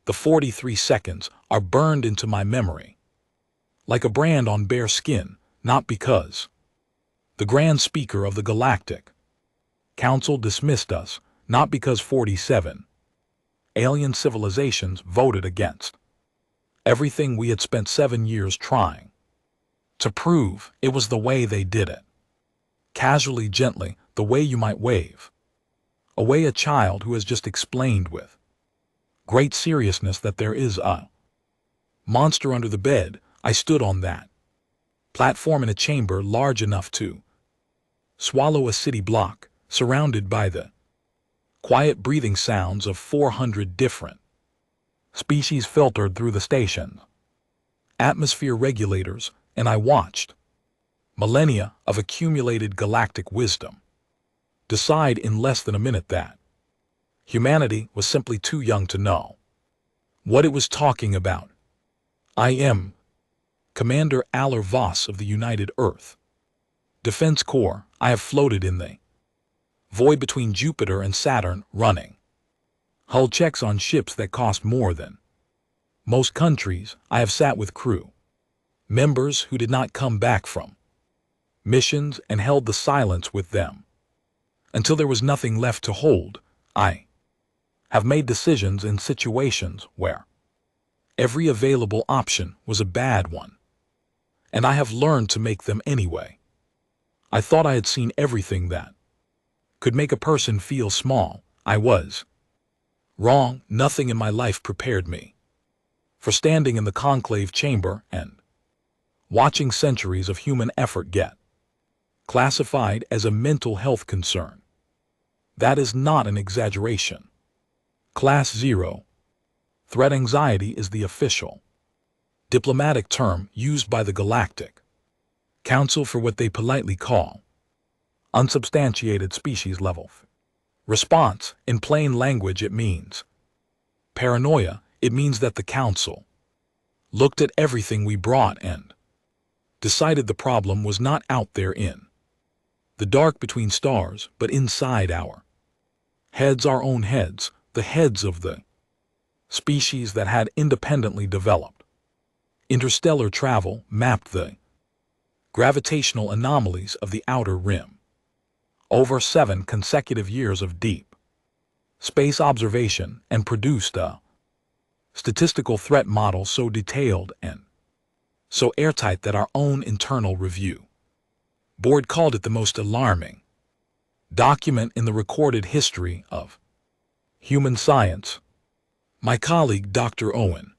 The 43 seconds are burned into my memory, like a brand on bare skin, not because the Grand Speaker of the Galactic Council dismissed us, not because 47 alien civilizations voted against everything we had spent 7 years trying to prove. It was the way they did it. Casually, gently, the way you might wave away a child who has just explained with great seriousness that there is a monster under the bed. I stood on that platform in a chamber large enough to swallow a city block, surrounded by the quiet breathing sounds of 400 different species filtered through the station's atmosphere regulators, and I watched millennia of accumulated galactic wisdom decide in less than a minute that humanity was simply too young to know what it was talking about. I am Commander Aller Voss of the United Earth Defense Corps. I have floated in the void between Jupiter and Saturn, running hull checks on ships that cost more than most countries. I have sat with crew members who did not come back from missions and held the silence with them until there was nothing left to hold. I have made decisions in situations where every available option was a bad one, and I have learned to make them anyway. I thought I had seen everything that could make a person feel small. I was wrong. Nothing in my life prepared me for standing in the conclave chamber and watching centuries of human effort get classified as a mental health concern. That is not an exaggeration. Class 0 threat anxiety is the official diplomatic term used by the Galactic Council for what they politely call unsubstantiated species level response. In plain language, it means paranoia. It means that the Council looked at everything we brought and decided the problem was not out there in the dark between stars, but inside our heads, our own heads, the heads of the species that had independently developed interstellar travel, mapped the gravitational anomalies of the outer rim over 7 consecutive years of deep space observation, and produced a statistical threat model so detailed and so airtight that our own internal review board called it the most alarming document in the recorded history of human science. My colleague, Dr. Owen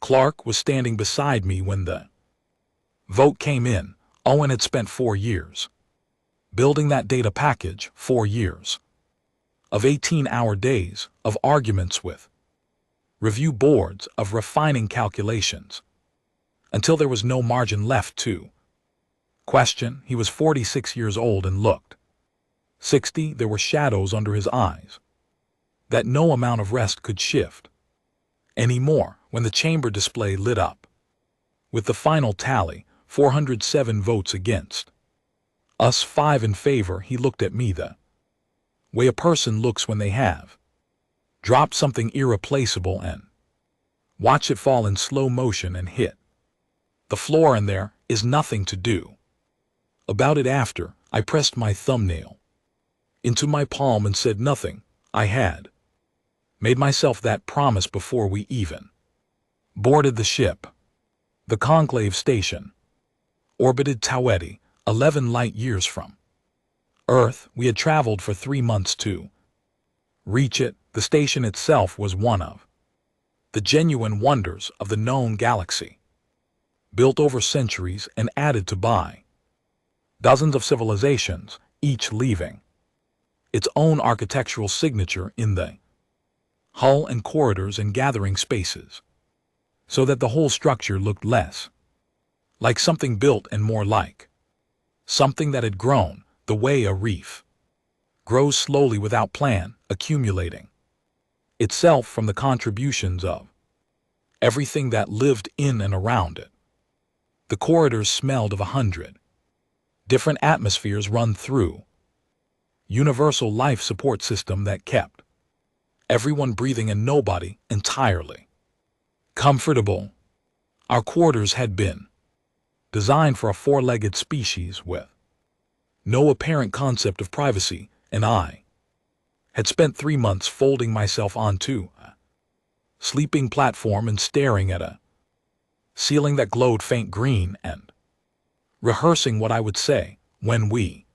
Clark, was standing beside me when the vote came in. Owen had spent 4 years building that data package, 4 years of 18-hour days, of arguments with review boards, of refining calculations, until there was no margin left to question. He was 46 years old and looked 60. There were shadows under his eyes that no amount of rest could shift anymore. When the chamber display lit up with the final tally, 407 votes against us, 5 in favor, he looked at me the way a person looks when they have dropped something irreplaceable and watch it fall in slow motion and hit the floor, and there is nothing to do about it. After I pressed my thumbnail into my palm and said nothing, I had made myself that promise before we even boarded the ship. The conclave station orbited Taweti, 11 light years from Earth. We had traveled for 3 months to reach it. The station itself was one of the genuine wonders of the known galaxy, built over centuries and added to by dozens of civilizations, each leaving its own architectural signature in the hull and corridors and gathering spaces, so that the whole structure looked less like something built and more like something that had grown the way a reef grows slowly without plan, accumulating itself from the contributions of everything that lived in and around it. The corridors smelled of 100 different atmospheres run through universal life support system that kept everyone breathing and nobody entirely comfortable. Our quarters had been designed for a four-legged species with no apparent concept of privacy, and I had spent 3 months folding myself onto a sleeping platform and staring at a ceiling that glowed faint green and rehearsing what I would say when we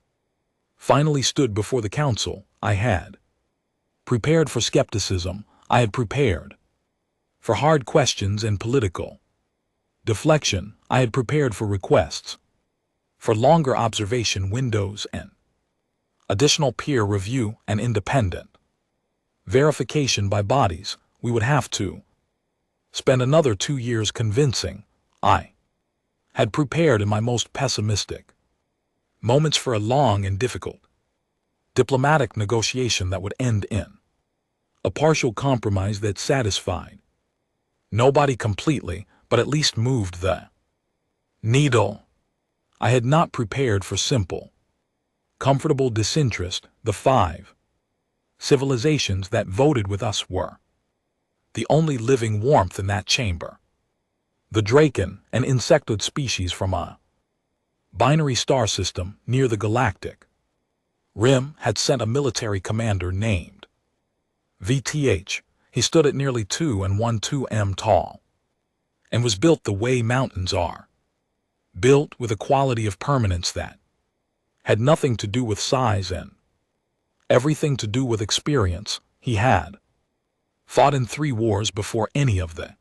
finally stood before the council. I had prepared for skepticism. I had prepared for hard questions and political deflection. I had prepared for requests for longer observation windows and additional peer review and independent verification by bodies we would have to spend another 2 years convincing. I had prepared in my most pessimistic moments for a long and difficult diplomatic negotiation that would end in a partial compromise that satisfied nobody completely, but at least moved the needle. I had not prepared for simple, comfortable disinterest. The 5 civilizations that voted with us were the only living warmth in that chamber. The Draken, an insectoid species from a binary star system near the galactic rim, had sent a military commander named VTH. He stood at nearly 2.12 m tall and was built the way mountains are built, with a quality of permanence that had nothing to do with size and everything to do with experience. He had fought in 3 wars before any of the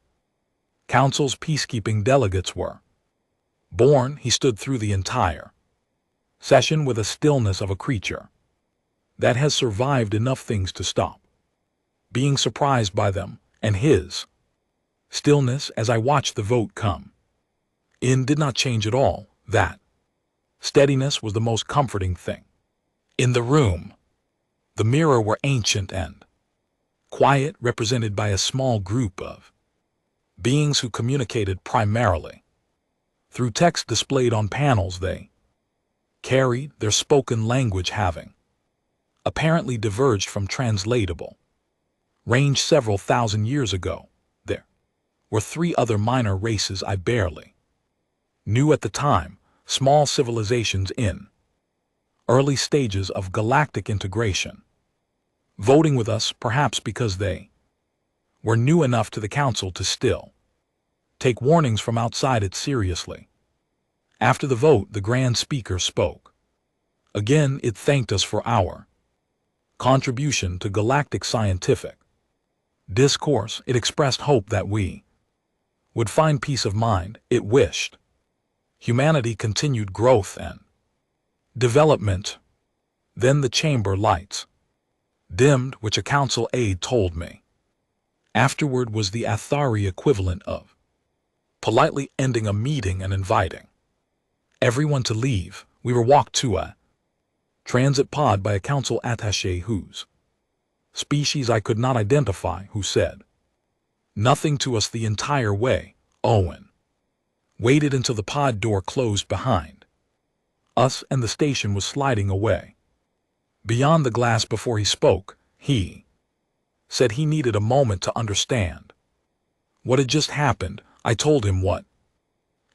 council's peacekeeping delegates were born. He stood through the entire session with a stillness of a creature that has survived enough things to stop being surprised by them, and his stillness as I watched the vote come in did not change at all. That steadiness was the most comforting thing in the room. The mirror were ancient and quiet, represented by a small group of beings who communicated primarily through text displayed on panels. They carried their spoken language, having apparently diverged from translatable range several thousand years ago. There were 3 other minor races I barely knew at the time, small civilizations in early stages of galactic integration, voting with us perhaps because they were new enough to the council to still take warnings from outside it seriously. After the vote, the Grand Speaker spoke. Again, it thanked us for our contribution to galactic scientific discourse. It expressed hope that we would find peace of mind. It wished humanity continued growth and development. Then the chamber lights dimmed, which a council aide told me afterward was the Athari equivalent of politely ending a meeting and inviting everyone to leave. We were walked to a transit pod by a council attaché whose species I could not identify, who said nothing to us the entire way. Owen waited until the pod door closed behind us and the station was sliding away beyond the glass before he spoke. He said he needed a moment to understand what had just happened. I told him what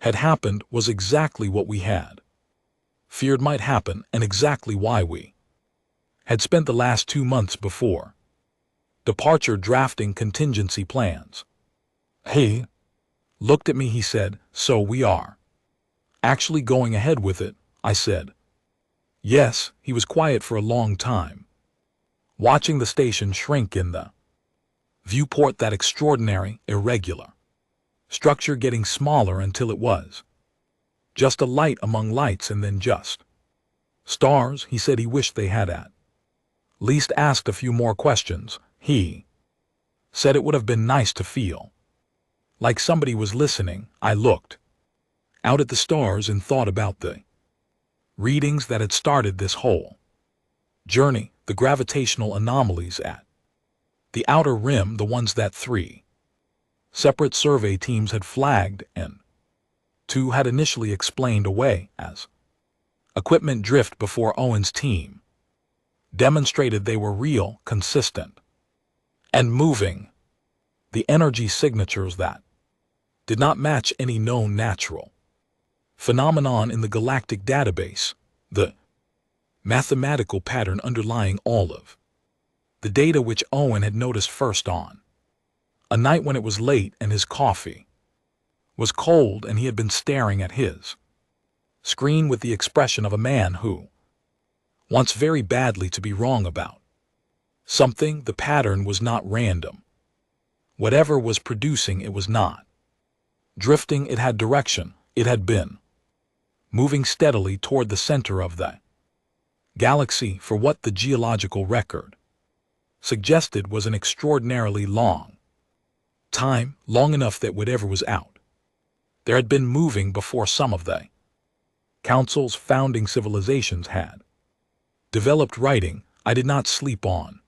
had happened was exactly what we had feared might happen and exactly why we had spent the last 2 months before departure drafting contingency plans. He looked at me. He said, "So we are actually going ahead with it?" I said, "Yes." He was quiet for a long time, watching the station shrink in the viewport, that extraordinary, irregular structure getting smaller until it was just a light among lights and then just stars. He said he wished they had at least asked a few more questions. He said it would have been nice to feel like somebody was listening. I looked out at the stars and thought about the readings that had started this whole journey, the gravitational anomalies at the outer rim, the ones that 3 separate survey teams had flagged and 2 had initially explained away as equipment drift before Owen's team demonstrated they were real, consistent, and moving, the energy signatures that did not match any known natural phenomenon in the galactic database, the mathematical pattern underlying all of the data which Owen had noticed first on a night when it was late and his coffee was cold and he had been staring at his screen with the expression of a man who wants very badly to be wrong about something. The pattern was not random. Whatever was producing it was not drifting, it had direction. It had been moving steadily toward the center of the galaxy for what the geological record suggested was an extraordinarily long time, long enough that whatever was out there had been moving before some of the Council's founding civilizations had developed writing. I did not sleep on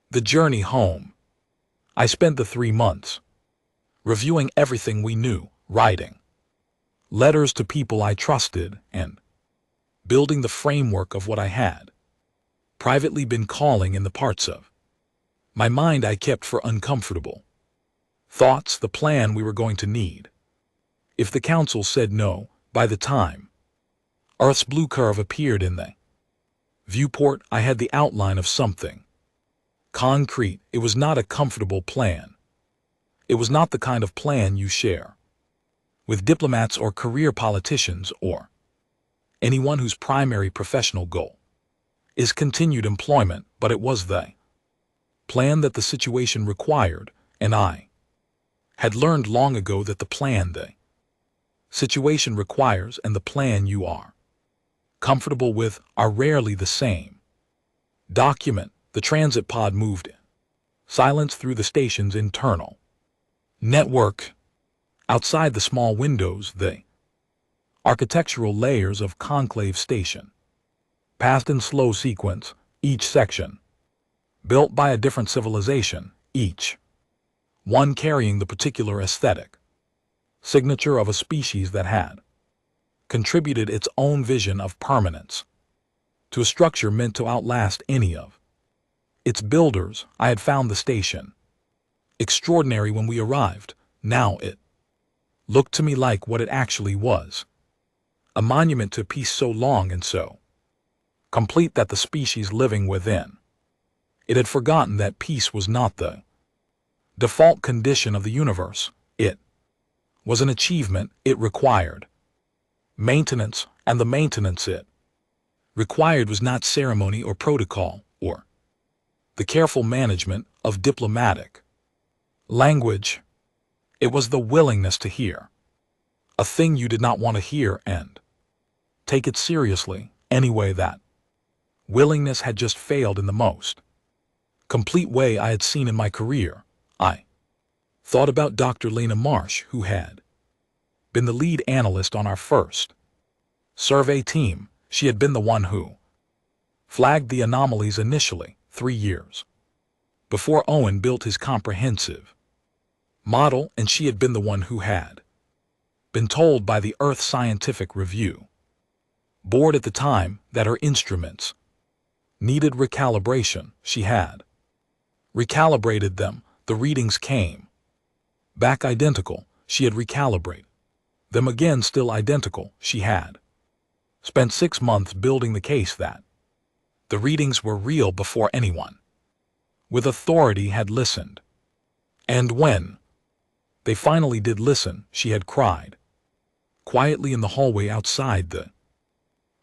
the journey home. I spent the 3 months reviewing everything we knew, writing letters to people I trusted, and building the framework of what I had privately been calling in the parts of my mind I kept for uncomfortable thoughts, the plan we were going to need if the Council said no. By the time Earth's blue curve appeared in the viewport, I had the outline of something concrete. It was not a comfortable plan. It was not the kind of plan you share with diplomats or career politicians or anyone whose primary professional goal is continued employment, but it was the plan that the situation required, and I had learned long ago that the plan the situation requires and the plan you are comfortable with are rarely the same document. The transit pod moved in silence through the station's internal network. Outside the small windows, the architectural layers of Conclave Station passed in slow sequence, each section built by a different civilization, each one carrying the particular aesthetic signature of a species that had contributed its own vision of permanence to a structure meant to outlast any of its builders. I had found the station extraordinary when we arrived. Now it looked to me like what it actually was, a monument to peace so long and so complete that the species living within it had forgotten that peace was not the default condition of the universe. It was an achievement. It required maintenance, and the maintenance it required was not ceremony or protocol or the careful management of diplomatic language. It was the willingness to hear a thing you did not want to hear and take it seriously anyway. That willingness had just failed in the most complete way I had seen in my career. I thought about Dr. Lena Marsh, who had been the lead analyst on our first survey team. She had been the one who flagged the anomalies initially, 3 years before Owen built his comprehensive model, and she had been the one who had been told by the Earth Scientific Review Board at the time that her instruments needed recalibration. She had recalibrated them. The readings came back identical. She had recalibrated them again, still identical. She had spent 6 months building the case that the readings were real before anyone with authority had listened. And when they finally did listen, she had cried quietly in the hallway outside the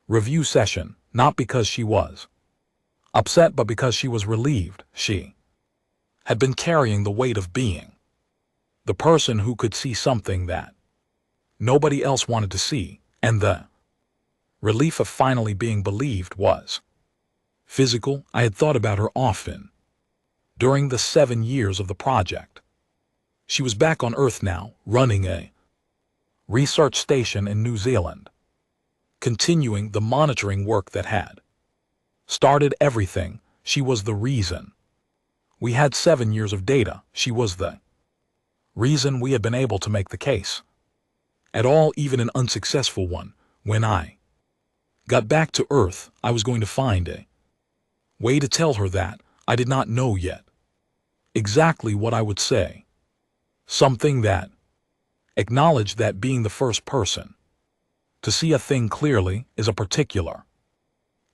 review session, not because she was upset, but because she was relieved. She had been carrying the weight of being the person who could see something that nobody else wanted to see, and the relief of finally being believed was physical. I had thought about her often during the 7 years of the project. She was back on Earth now, running a research station in New Zealand, continuing the monitoring work that had started everything. She was the reason we had 7 years of data. She was the reason we had been able to make the case at all, even an unsuccessful one. When I got back to Earth, I was going to find a way to tell her that. I did not know yet Exactly what I would say. Something that acknowledged that being the first person to see a thing clearly is a particular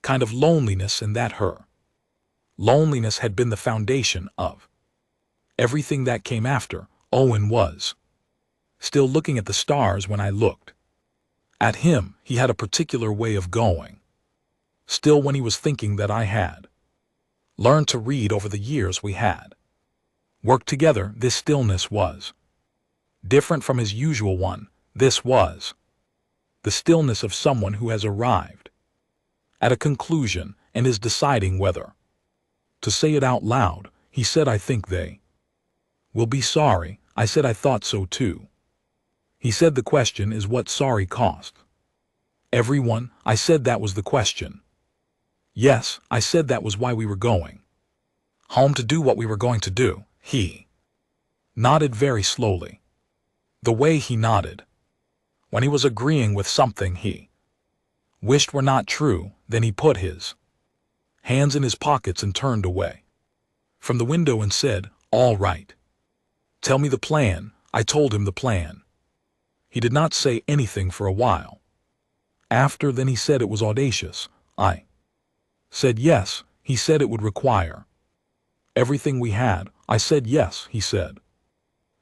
kind of loneliness, and that her loneliness had been the foundation of everything that came after. Owen was still looking at the stars when I looked at him. He had a particular way of going still when he was thinking that I had learned to read over the years we had worked together. This stillness was different from his usual one. This was the stillness of someone who has arrived at a conclusion and is deciding whether to say it out loud. He said, "I think they will be sorry." I said, "I thought so too." He said, "The question is what sorry cost everyone." I said, "That was the question." "Yes," I said, "that was why we were going home, to do what we were going to do." He nodded very slowly. The way he nodded when he was agreeing with something he wished were not true. Then he put his hands in his pockets and turned away from the window and said, "All right. Tell me the plan." I told him the plan. He did not say anything for a while. Then he said it was audacious. I said yes. He said it would require everything we had. I said yes. He said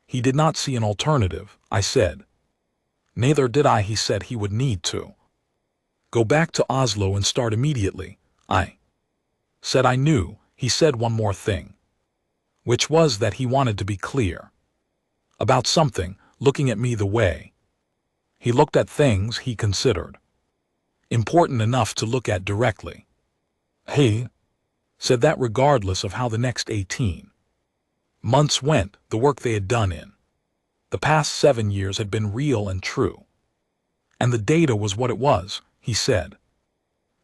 he did not see an alternative. I said neither did I. He said he would need to go back to Oslo and start immediately. I said I knew. He said one more thing, which was that he wanted to be clear about something, looking at me the way he looked at things he considered important enough to look at directly. He said that regardless of how the next 18 months went, the work they had done in the past 7 years had been real and true. And the data was what it was. He said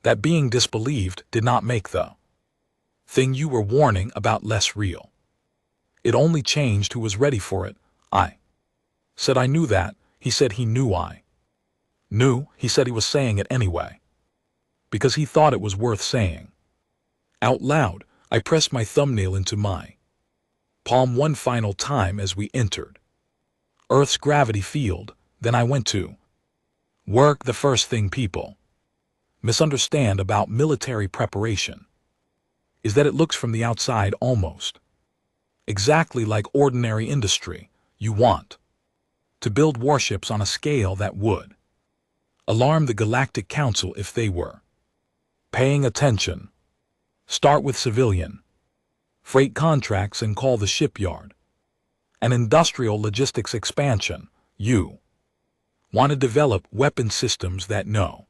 that being disbelieved did not make the thing you were warning about less real. It only changed who was ready for it. I said I knew that. He said he knew I knew. He said he was saying it anyway because he thought it was worth saying out loud. I pressed my thumbnail into my palm one final time as we entered Earth's gravity field. Then I went to work. The first thing people misunderstand about military preparation is that it looks from the outside almost exactly like ordinary industry. You want to build warships on a scale that would alarm the Galactic Council if they were paying attention. Start with civilian freight contracts and call the shipyard an industrial logistics expansion. You want to develop weapon systems that no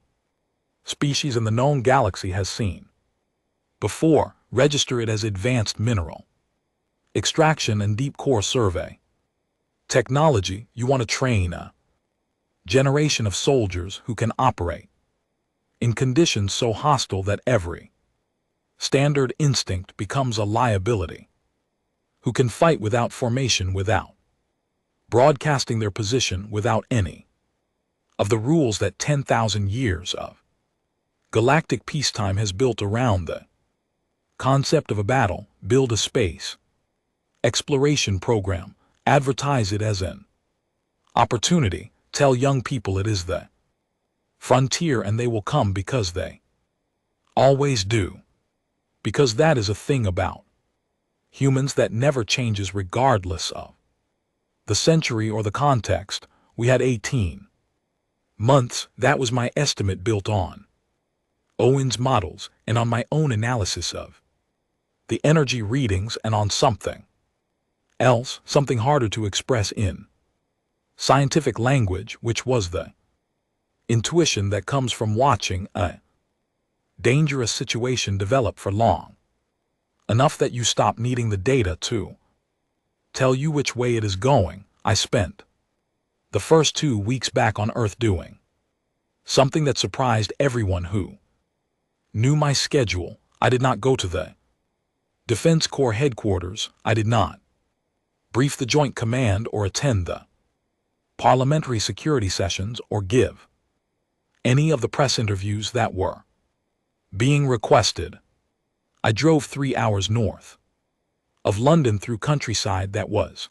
species in the known galaxy has seen before. Register it as advanced mineral extraction and deep core survey technology. You want to train a generation of soldiers who can operate in conditions so hostile that every standard instinct becomes a liability, who can fight without formation, without broadcasting their position, without any of the rules that 10,000 years of galactic peacetime has built around the concept of a battle. Build a space exploration program. Advertise it as an opportunity. Tell young people it is the frontier and they will come because they always do. Because that is a thing about humans that never changes regardless of the century or the context. We had 18 months. That was my estimate, built on Owen's models and on my own analysis of the energy readings, and on something else, something harder to express in scientific language, which was the intuition that comes from watching a dangerous situation develop for long enough that you stop needing the data to tell you which way it is going. I spent the first 2 weeks back on Earth doing something that surprised everyone who knew my schedule. I did not go to the Defense Corps headquarters. I did not brief the Joint Command or attend the parliamentary security sessions or give any of the press interviews that were being requested. I drove 3 hours north of London through countryside that was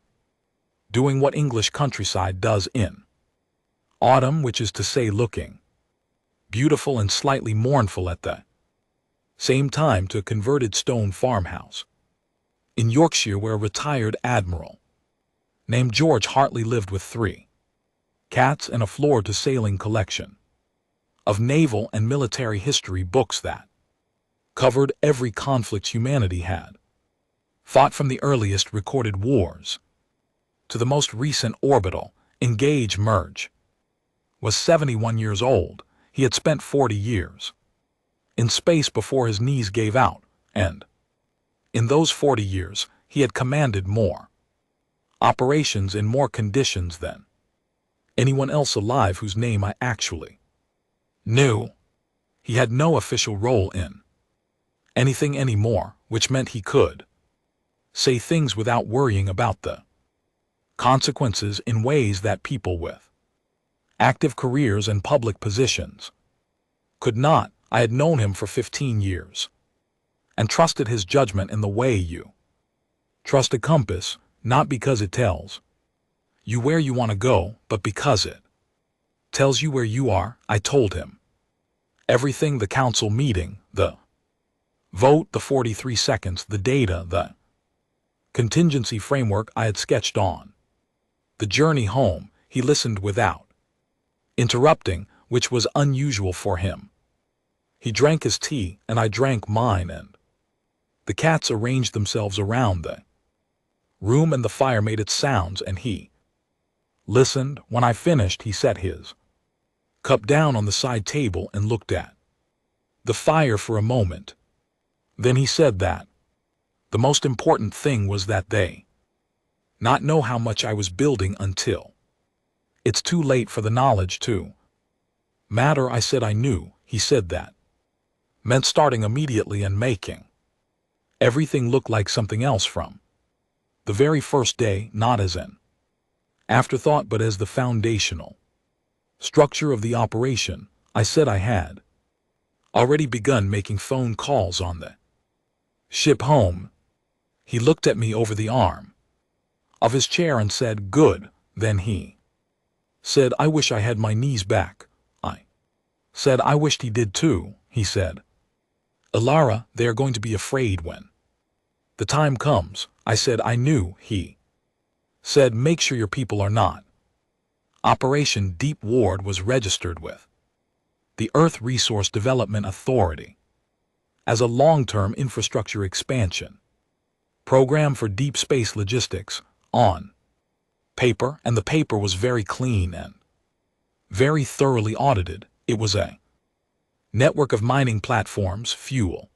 doing what English countryside does in autumn, which is to say looking beautiful and slightly mournful at the same time, to a converted stone farmhouse in Yorkshire where a retired admiral named George Hartley lived with 3 cats and a floor-to-ceiling collection of naval and military history books that covered every conflict humanity had fought, from the earliest recorded wars to the most recent orbital engage merge. Was 71 years old. He had spent 40 years in space before his knees gave out, and in those 40 years he had commanded more operations in more conditions than anyone else alive whose name I actually knew. He had no official role in anything anymore, which meant he could say things without worrying about the consequences in ways that people with active careers and public positions could not. I had known him for 15 years and trusted his judgment in the way you trust a compass, not because it tells you where you want to go, but because it tells you where you are. I told him everything: the council meeting, the vote, the 43 seconds, the data, the contingency framework I had sketched on the journey home. He listened without interrupting, which was unusual for him. He drank his tea, and I drank mine, and the cats arranged themselves around the room, and the fire made its sounds, and he listened. When I finished, he set his cup down on the side table and looked at the fire for a moment. Then he said that the most important thing was that they not know how much I was building until it's too late for the knowledge to matter. I said I knew. He said that meant starting immediately and making everything look like something else from the very first day, not as an afterthought but as the foundational structure of the operation. I said I had already begun making phone calls on the ship home. He looked at me over the arm of his chair and said, "Good." Then he said, "I wish I had my knees back." I said I wished he did too. He said, "Ilara, they are going to be afraid when the time comes." I said I knew. He said, "Make sure your people are not." Operation Deep Ward was registered with the Earth Resource Development Authority as a long-term infrastructure expansion program for deep space logistics on paper, and the paper was very clean and very thoroughly audited. It was a network of mining platforms, fuel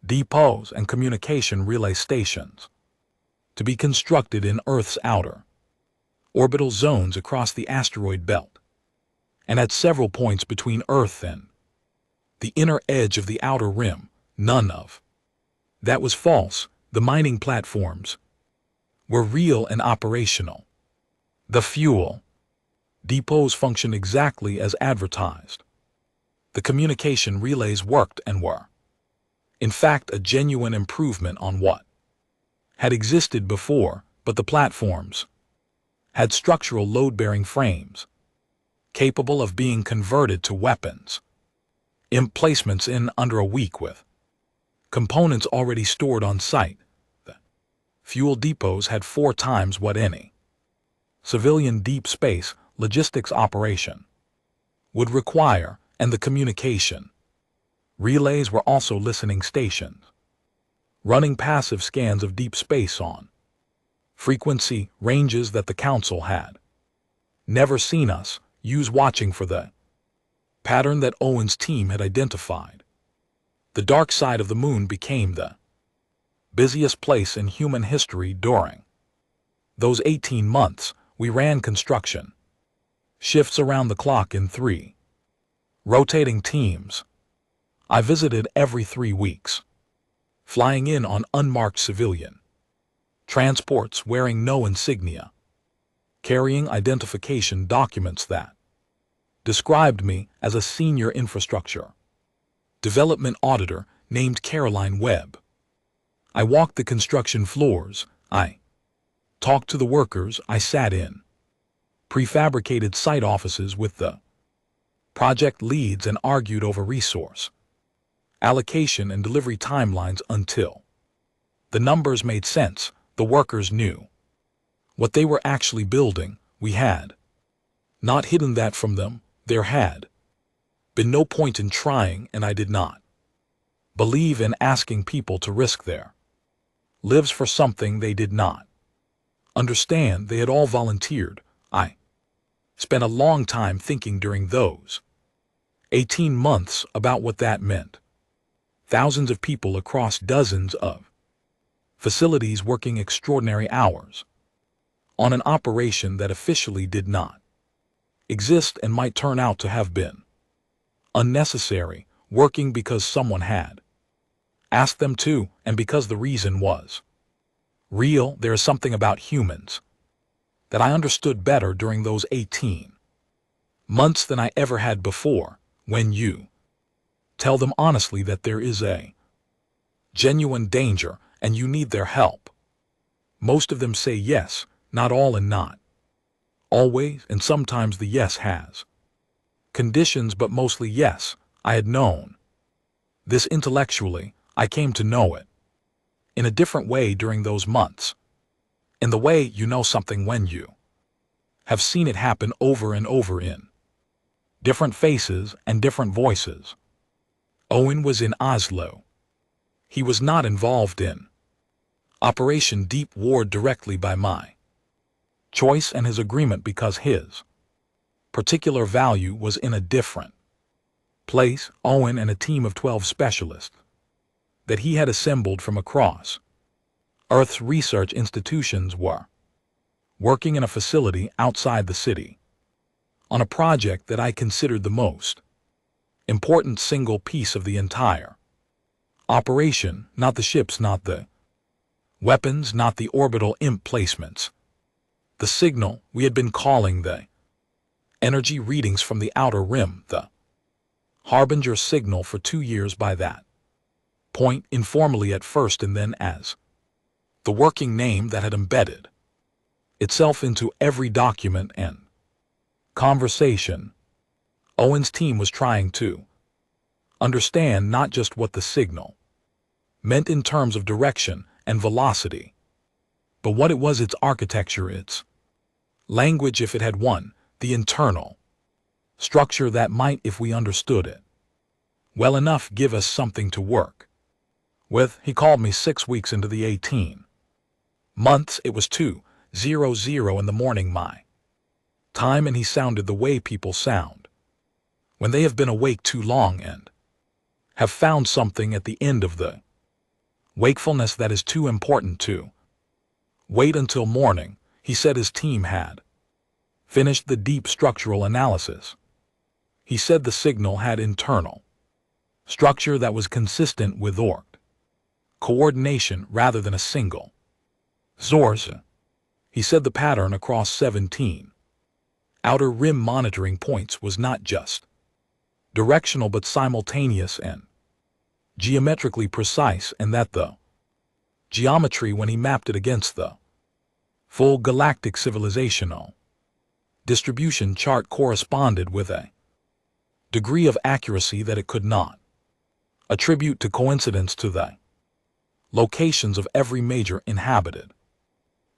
depots, and communication relay stations to be constructed in Earth's outer orbital zones across the asteroid belt and at several points between Earth and the inner edge of the outer rim. None of that was false. The mining platforms were real and operational. The fuel depots functioned exactly as advertised. The communication relays worked and were, in fact, a genuine improvement on what had existed before, but the platforms had structural load-bearing frames capable of being converted to weapons emplacements in under a week with components already stored on site. The fuel depots had 4 times what any civilian deep space logistics operation would require, and the communication relays were also listening stations, running passive scans of deep space on frequency ranges that the Council had never seen us use, watching for the pattern that Owen's team had identified. The dark side of the moon became the busiest place in human history during those 18 months. We ran construction shifts around the clock in 3 rotating teams. I visited every 3 weeks, flying in on unmarked civilian transports wearing no insignia, carrying identification documents that described me as a senior infrastructure development auditor named Caroline Webb. I walked the construction floors. I talked to the workers. I sat in prefabricated site offices with the project leads and argued over resource allocation and delivery timelines until the numbers made sense. The workers knew what they were actually building. We had not hidden that from them. There had been no point in trying, and I did not believe in asking people to risk their lives for something they did not understand. They had all volunteered. I spent a long time thinking during those 18 months about what that meant. Thousands of people across dozens of facilities working extraordinary hours on an operation that officially did not exist and might turn out to have been unnecessary, working because someone had asked them to and because the reason was real. There is something about humans that I understood better during those 18 months than I ever had before. When you tell them honestly that there is a genuine danger and you need their help, most of them say yes, not all and not always, and sometimes the yes has conditions, but mostly yes. I had known this intellectually. I came to know it in a different way during those months, in the way you know something when you have seen it happen over and over in different faces and different voices. Owen was in Oslo. He was not involved in Operation Deep Ward directly by my choice and his agreement, because his particular value was in a different place. Owen and a team of 12 specialists that he had assembled from across Earth's research institutions were working in a facility outside the city on a project that I considered the most important single piece of the entire operation. Not the ships, not the weapons, not the orbital imp placements. The signal we had been calling the energy readings from the outer rim, the Harbinger signal, for 2 years by that point, informally at first and then as the working name that had embedded itself into every document and conversation. Owen's team was trying to understand not just what the signal meant in terms of direction and velocity, but what it was, its architecture, its language, if it had one, the internal structure that might, if we understood it well enough, give us something to work with. He called me 6 weeks into the 18 months. It was 2:00 in the morning my time, and he sounded the way people sound when they have been awake too long and have found something at the end of the wakefulness that is too important to wait until morning. He said his team had finished the deep structural analysis. He said the signal had internal structure that was consistent with org coordination rather than a single source. He said the pattern across 17 outer rim monitoring points was not just directional but simultaneous and geometrically precise, and that the geometry, when he mapped it against the full galactic civilizational distribution chart, corresponded with a degree of accuracy that it could not attribute to coincidence to the locations of every major inhabited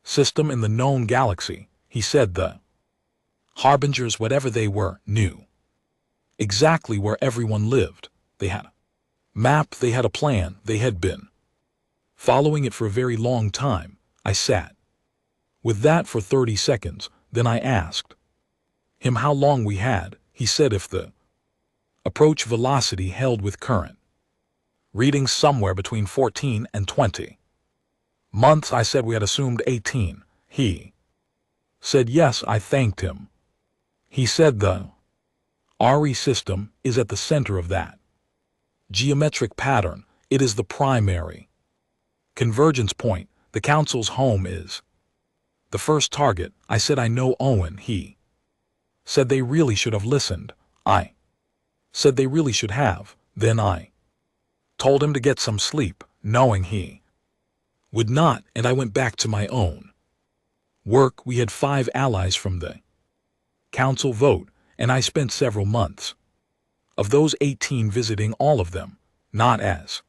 system in the known galaxy. He said the Harbingers, whatever they were, knew exactly where everyone lived. They had a map, they had a plan, they had been following it for a very long time. I sat with that for 30 seconds, then I asked him how long we had. He said if the approach velocity held with current readings somewhere between 14 and 20 months. I said we had assumed 18. He said yes. I thanked him. He said the RE system is at the center of that geometric pattern. It is the primary convergence point. The Council's home is the first target. I said I know Owen. He said they really should have listened. I said they really should have. Then I told him to get some sleep, knowing he Would not, and I went back to my own work. We had 5 allies from the council vote, and I spent several months of those 18 visiting all of them, not as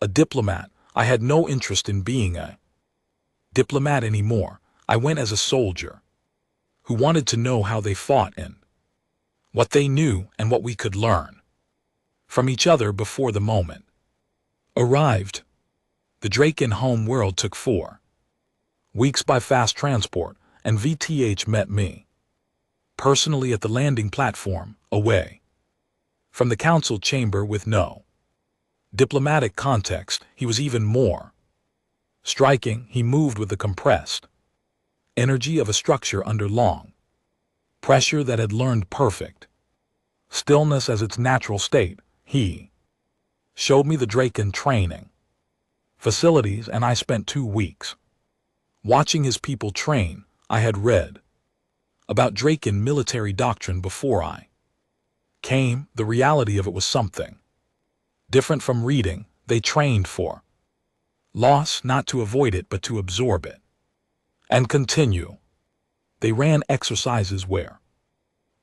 a diplomat. I had no interest in being a diplomat anymore. I went as a soldier who wanted to know how they fought and what they knew and what we could learn from each other before the moment arrived. The Draken home world took 4 weeks by fast transport, and VTH met me personally at the landing platform, away from the council chamber with no diplomatic context. He was even more striking. He moved with the compressed energy of a structure under long pressure that had learned perfect stillness as its natural state. He showed me the Draken training facilities, and I spent 2 weeks watching his people train. I had read about Draken military doctrine before I came. The reality of it was something different from reading. They trained for loss, not to avoid it, but to absorb it and continue. They ran exercises where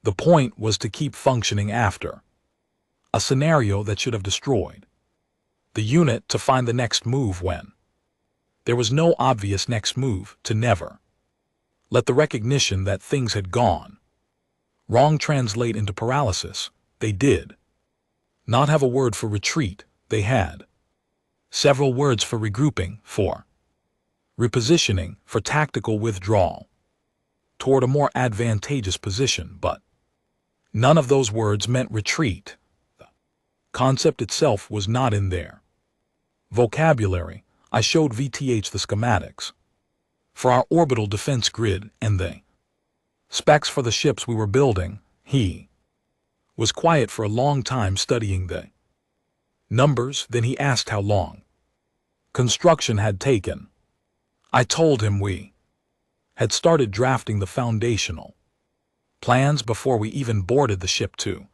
the point was to keep functioning after a scenario that should have destroyed the unit, to find the next move when there was no obvious next move, to never let the recognition that things had gone wrong translate into paralysis. They did not have a word for retreat. They had several words for regrouping, for repositioning, for tactical withdrawal toward a more advantageous position, but none of those words meant retreat. The concept itself was not in their vocabulary. I showed VTH the schematics for our orbital defense grid and the specs for the ships we were building. He was quiet for a long time, studying the numbers. Then he asked how long construction had taken. I told him we had started drafting the foundational plans before we even boarded the ship to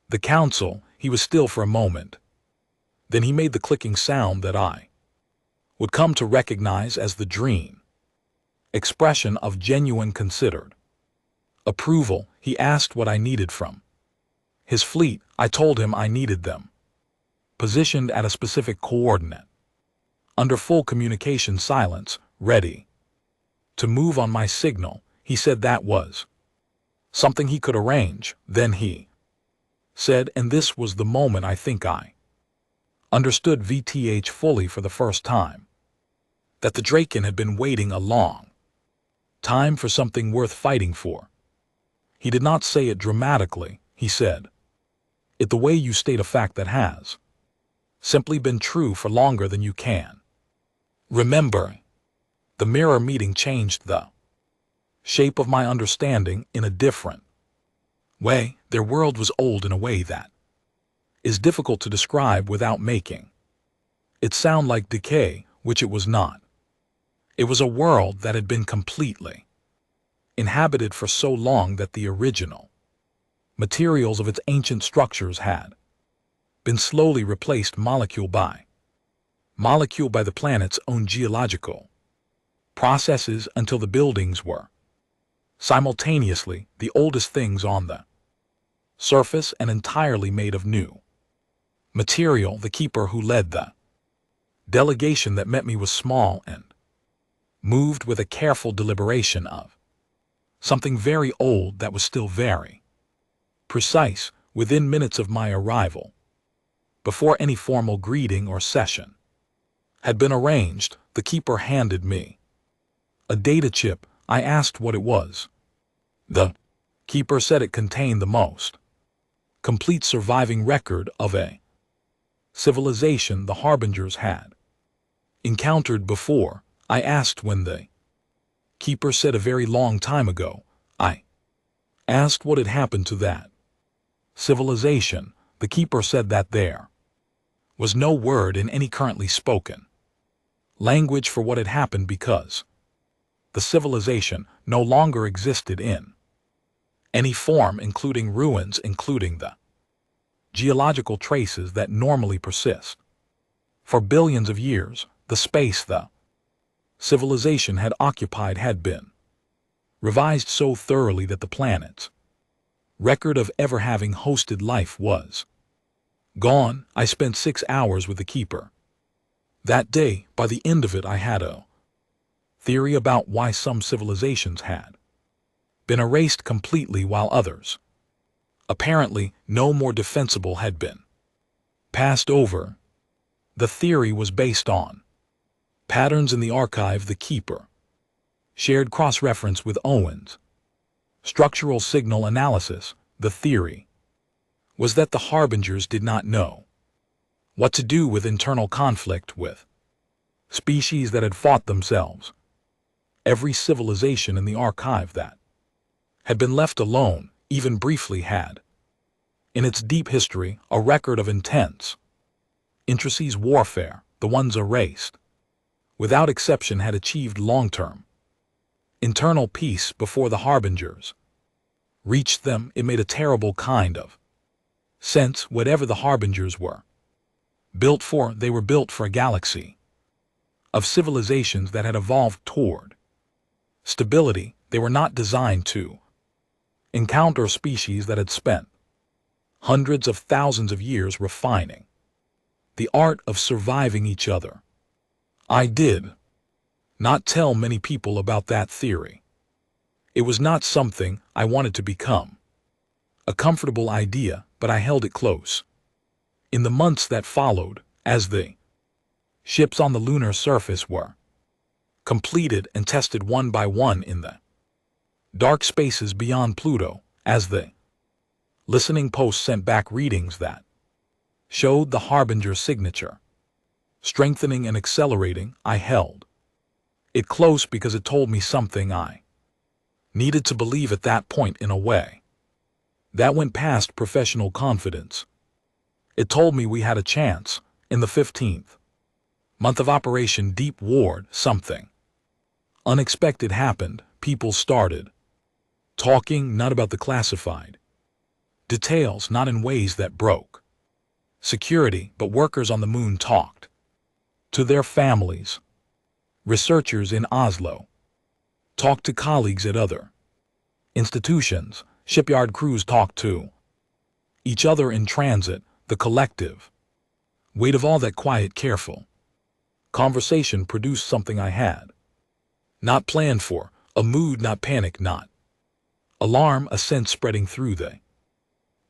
the council. He was still for a moment. Then he made the clicking sound that I would come to recognize as the dream expression of genuine considered approval. He asked what I needed from his fleet. I told him I needed them positioned at a specific coordinate, under full communication silence, ready to move on my signal. He said that was something he could arrange. Then he said, and this was the moment I think I understood VTH fully for the first time, that the Draken had been waiting a long time for something worth fighting for. He did not say it dramatically. He said it the way you state a fact that has simply been true for longer than you can remember. The mirror meeting changed the shape of my understanding in a different way. Their world was old in a way that is difficult to describe without making it sound like decay, which it was not. It was a world that had been completely inhabited for so long that the original materials of its ancient structures had been slowly replaced molecule by the planet's own geological processes, until the buildings were simultaneously the oldest things on the surface and entirely made of new material. The keeper who led the delegation that met me was small and moved with a careful deliberation of something very old that was still very precise. Within minutes of my arrival, before any formal greeting or session had been arranged, the keeper handed me a data chip. I asked what it was. The keeper said it contained the most complete surviving record of a civilization the Harbingers had encountered before. I asked when. The keeper said a very long time ago. I asked what had happened to that civilization. The keeper said that there was no word in any currently spoken language for what had happened, because the civilization no longer existed in any form, including ruins, including the geological traces that normally persist for billions of years. the space the civilization had occupied had been revised so thoroughly that the planet's record of ever having hosted life was gone. I spent 6 hours with the keeper that day. By the end of it, I had a theory about why some civilizations had been erased completely while others, apparently no more defensible, had been passed over. The theory was based on patterns in the archive the keeper shared, cross-reference with Owen's structural signal analysis. The theory was that the harbingers did not know what to do with internal conflict with species that had fought themselves. Every civilization in the archive that had been left alone, even briefly, had, in its deep history, a record of intense intricacies warfare. The ones erased, without exception, had achieved long-term internal peace before the harbingers reached them. It made a terrible kind of sense. Whatever the harbingers were built for, they were built for a galaxy of civilizations that had evolved toward stability. They were not designed to encounter species that had spent hundreds of thousands of years refining the art of surviving each other. I did not tell many people about that theory. It was not something I wanted to become a comfortable idea, but I held it close. In the months that followed, as the ships on the lunar surface were completed and tested one by one in the dark spaces beyond Pluto, as the listening post sent back readings that showed the harbinger signature strengthening and accelerating, I held it close because it told me something I needed to believe at that point in a way that went past professional confidence. It told me we had a chance. In the 15th month of Operation Deep Ward, something unexpected happened. People started talking, not about the classified details, not in ways that broke security, but workers on the moon talked to their families. Researchers in Oslo talked to colleagues at other institutions. Shipyard crews talked to each other in transit. The collective weight of all that quiet, careful conversation produced something I had not planned for, a mood, not panic, not alarm, a sense spreading through the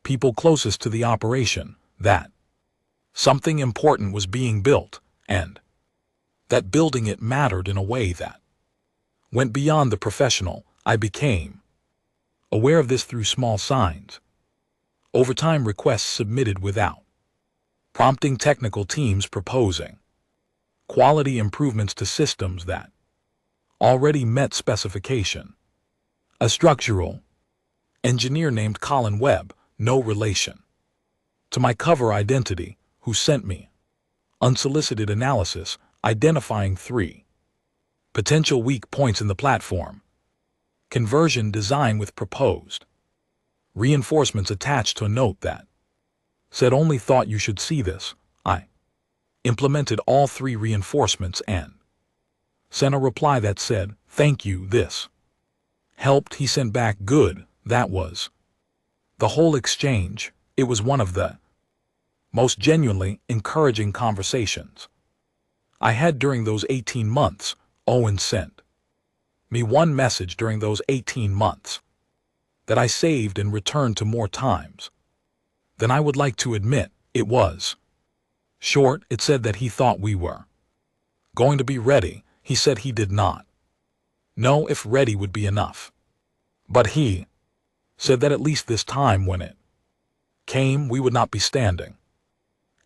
people closest to the operation that something important was being built, and that building it mattered in a way that went beyond the professional. I became aware of this through small signs. Over time, requests submitted without prompting, technical teams proposing quality improvements to systems that already met specification. A structural engineer named Colin Webb, no relation to my cover identity, who sent me unsolicited analysis identifying 3 potential weak points in the platform conversion design with proposed reinforcements attached to a note that said, "Only thought you should see this." I implemented all 3 reinforcements and sent a reply that said, "Thank you, this helped." He sent back, "Good." That was the whole exchange. It was one of the most genuinely encouraging conversations I had during those 18 months. Owen sent me one message during those 18 months that I saved and returned to more times than I would like to admit. It was short. It said that he thought we were going to be ready. He said he did not know if ready would be enough, but he said that at least this time, when it came, we would not be standing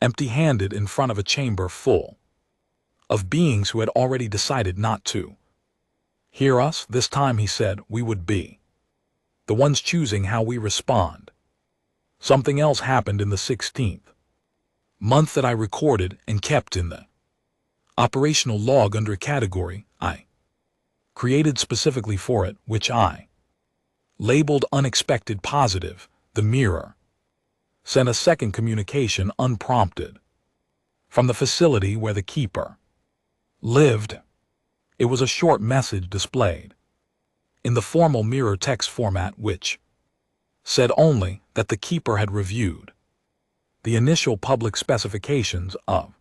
empty-handed in front of a chamber full of beings who had already decided not to hear us. This time, he said, we would be the ones choosing how we respond. Something else happened in the 16th month that I recorded and kept in the operational log under a category I created specifically for it, which I labeled Unexpected Positive. The mirror sent a second communication unprompted from the facility where the keeper Lived. It was a short message displayed in the formal mirror text format which said only that the keeper had reviewed the initial public specifications of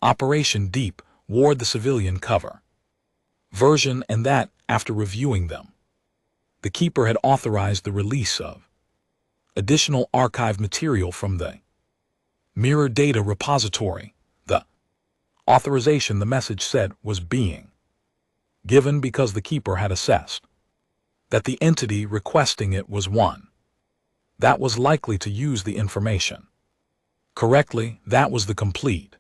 Operation Deep Ward, the civilian cover version, and that, after reviewing them, the keeper had authorized the release of additional archive material from the mirror data repository. The authorization, the message said, was being given because the keeper had assessed that the entity requesting it was one that was likely to use the information correctly. That was the complete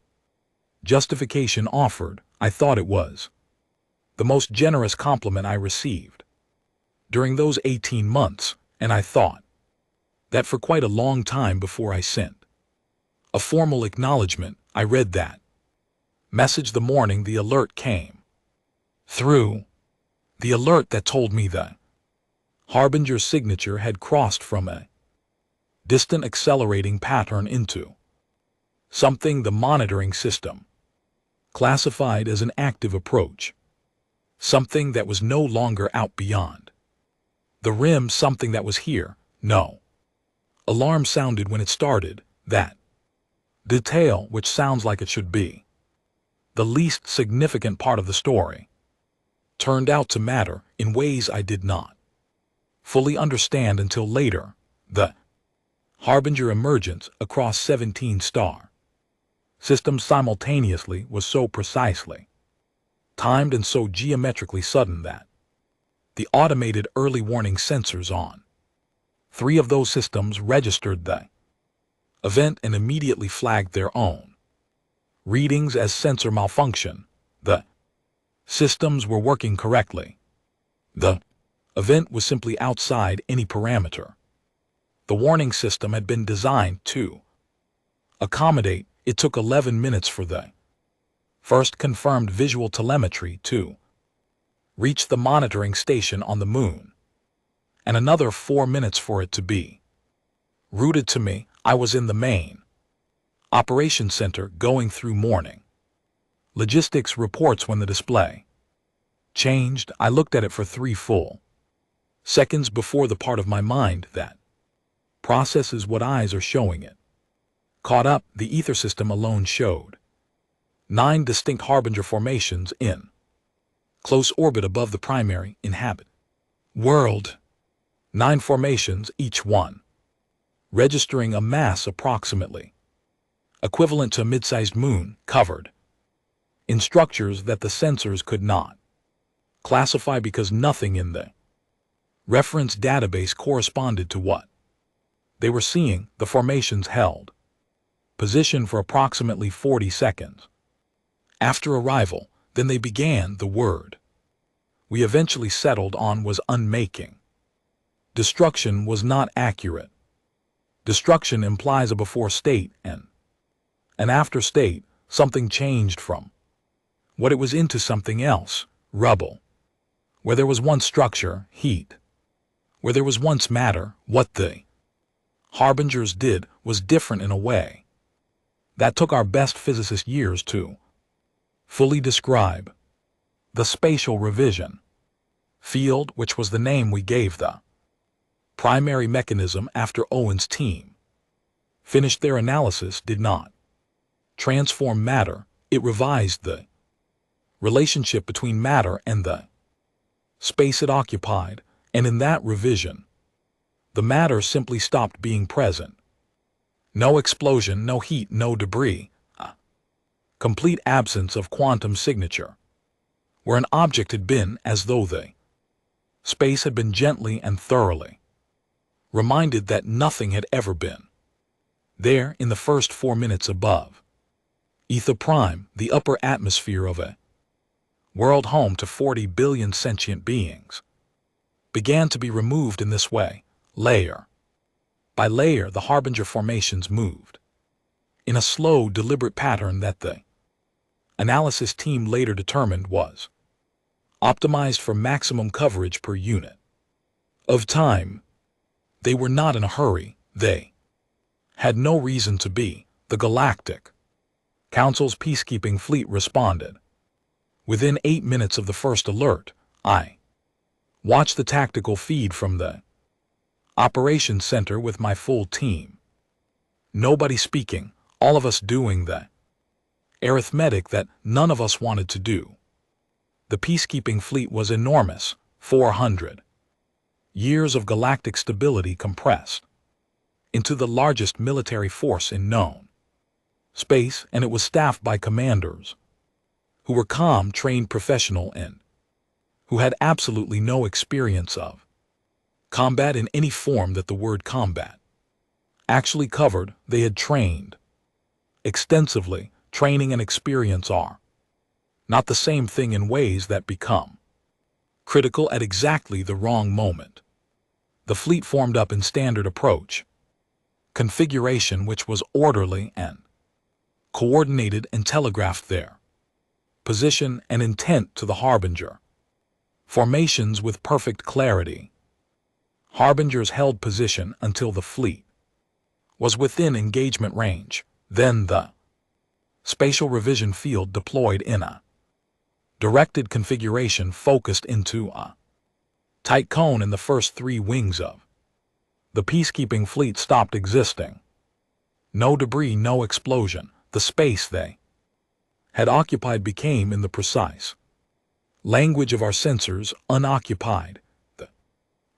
justification offered. I thought it was the most generous compliment I received during those 18 months, and I thought that for quite a long time before I sent a formal acknowledgement. I read that message the morning the alert came through, the alert that told me the Harbinger's signature had crossed from a distant accelerating pattern into something the monitoring system classified as an active approach, something that was no longer out beyond the rim, something that was here. No alarm sounded when it started. That detail, which sounds like it should be the least significant part of the story, turned out to matter in ways I did not fully understand until later. The Harbinger emergence across 17 star systems simultaneously was so precisely timed and so geometrically sudden that the automated early warning sensors on 3 of those systems registered the event and immediately flagged their own readings as sensor malfunction. The systems were working correctly. The event was simply outside any parameter the warning system had been designed to accommodate. It took 11 minutes for the first confirmed visual telemetry to reach the monitoring station on the moon, and another 4 minutes for it to be routed to me. I was in the main operations center going through morning logistics reports when the display changed. I looked at it for 3 full seconds before the part of my mind that processes what eyes are showing it caught up. The ether system alone showed 9 distinct Harbinger formations in close orbit above the primary inhabited world. 9 formations, each one registering a mass approximately equivalent to a mid-sized moon, covered in structures that the sensors could not classify because nothing in the reference database corresponded to what they were seeing. The formations held position for approximately 40 seconds after arrival. Then they began. The word we eventually settled on was unmaking. Destruction was not accurate. Destruction implies a before state and an after state. Something changed from what it was into something else. Rubble. Where there was once structure, heat. Where there was once matter. What the Harbingers did was different in a way that took our best physicist years to fully describe. The spatial revision field, which was the name we gave the primary mechanism after Owen's team finished their analysis, did not transform matter. It revised the relationship between matter and the space it occupied, and in that revision, the matter simply stopped being present. No explosion, no heat, no debris, a complete absence of quantum signature, where an object had been, as though the space had been gently and thoroughly reminded that nothing had ever been there. In the first 4 minutes above Ether Prime, the upper atmosphere of a world home to 40 billion sentient beings began to be removed in this way. Layer by layer, the Harbinger formations moved in a slow, deliberate pattern that the analysis team later determined was optimized for maximum coverage per unit of time. They were not in a hurry. They had no reason to be. The Galactic Council's peacekeeping fleet responded Within 8 minutes of the first alert, I watched the tactical feed from the operations center with my full team. Nobody speaking, all of us doing the arithmetic that none of us wanted to do. The peacekeeping fleet was enormous, 400 years of galactic stability compressed into the largest military force in known space, and it was staffed by commanders who were calm, trained professional and who had absolutely no experience of combat in any form that the word combat actually covered. They had trained extensively. Training and experience are not the same thing in ways that become critical at exactly the wrong moment. The fleet formed up in standard approach configuration, which was orderly and coordinated, and telegraphed their position and intent to the Harbinger formations with perfect clarity. Harbingers held position until the fleet was within engagement range. Then the spatial revision field deployed in a directed configuration focused into a tight cone, and the first 3 wings of the peacekeeping fleet stopped existing. No debris, no explosion. The space they had occupied became, in the precise language of our sensors, unoccupied. The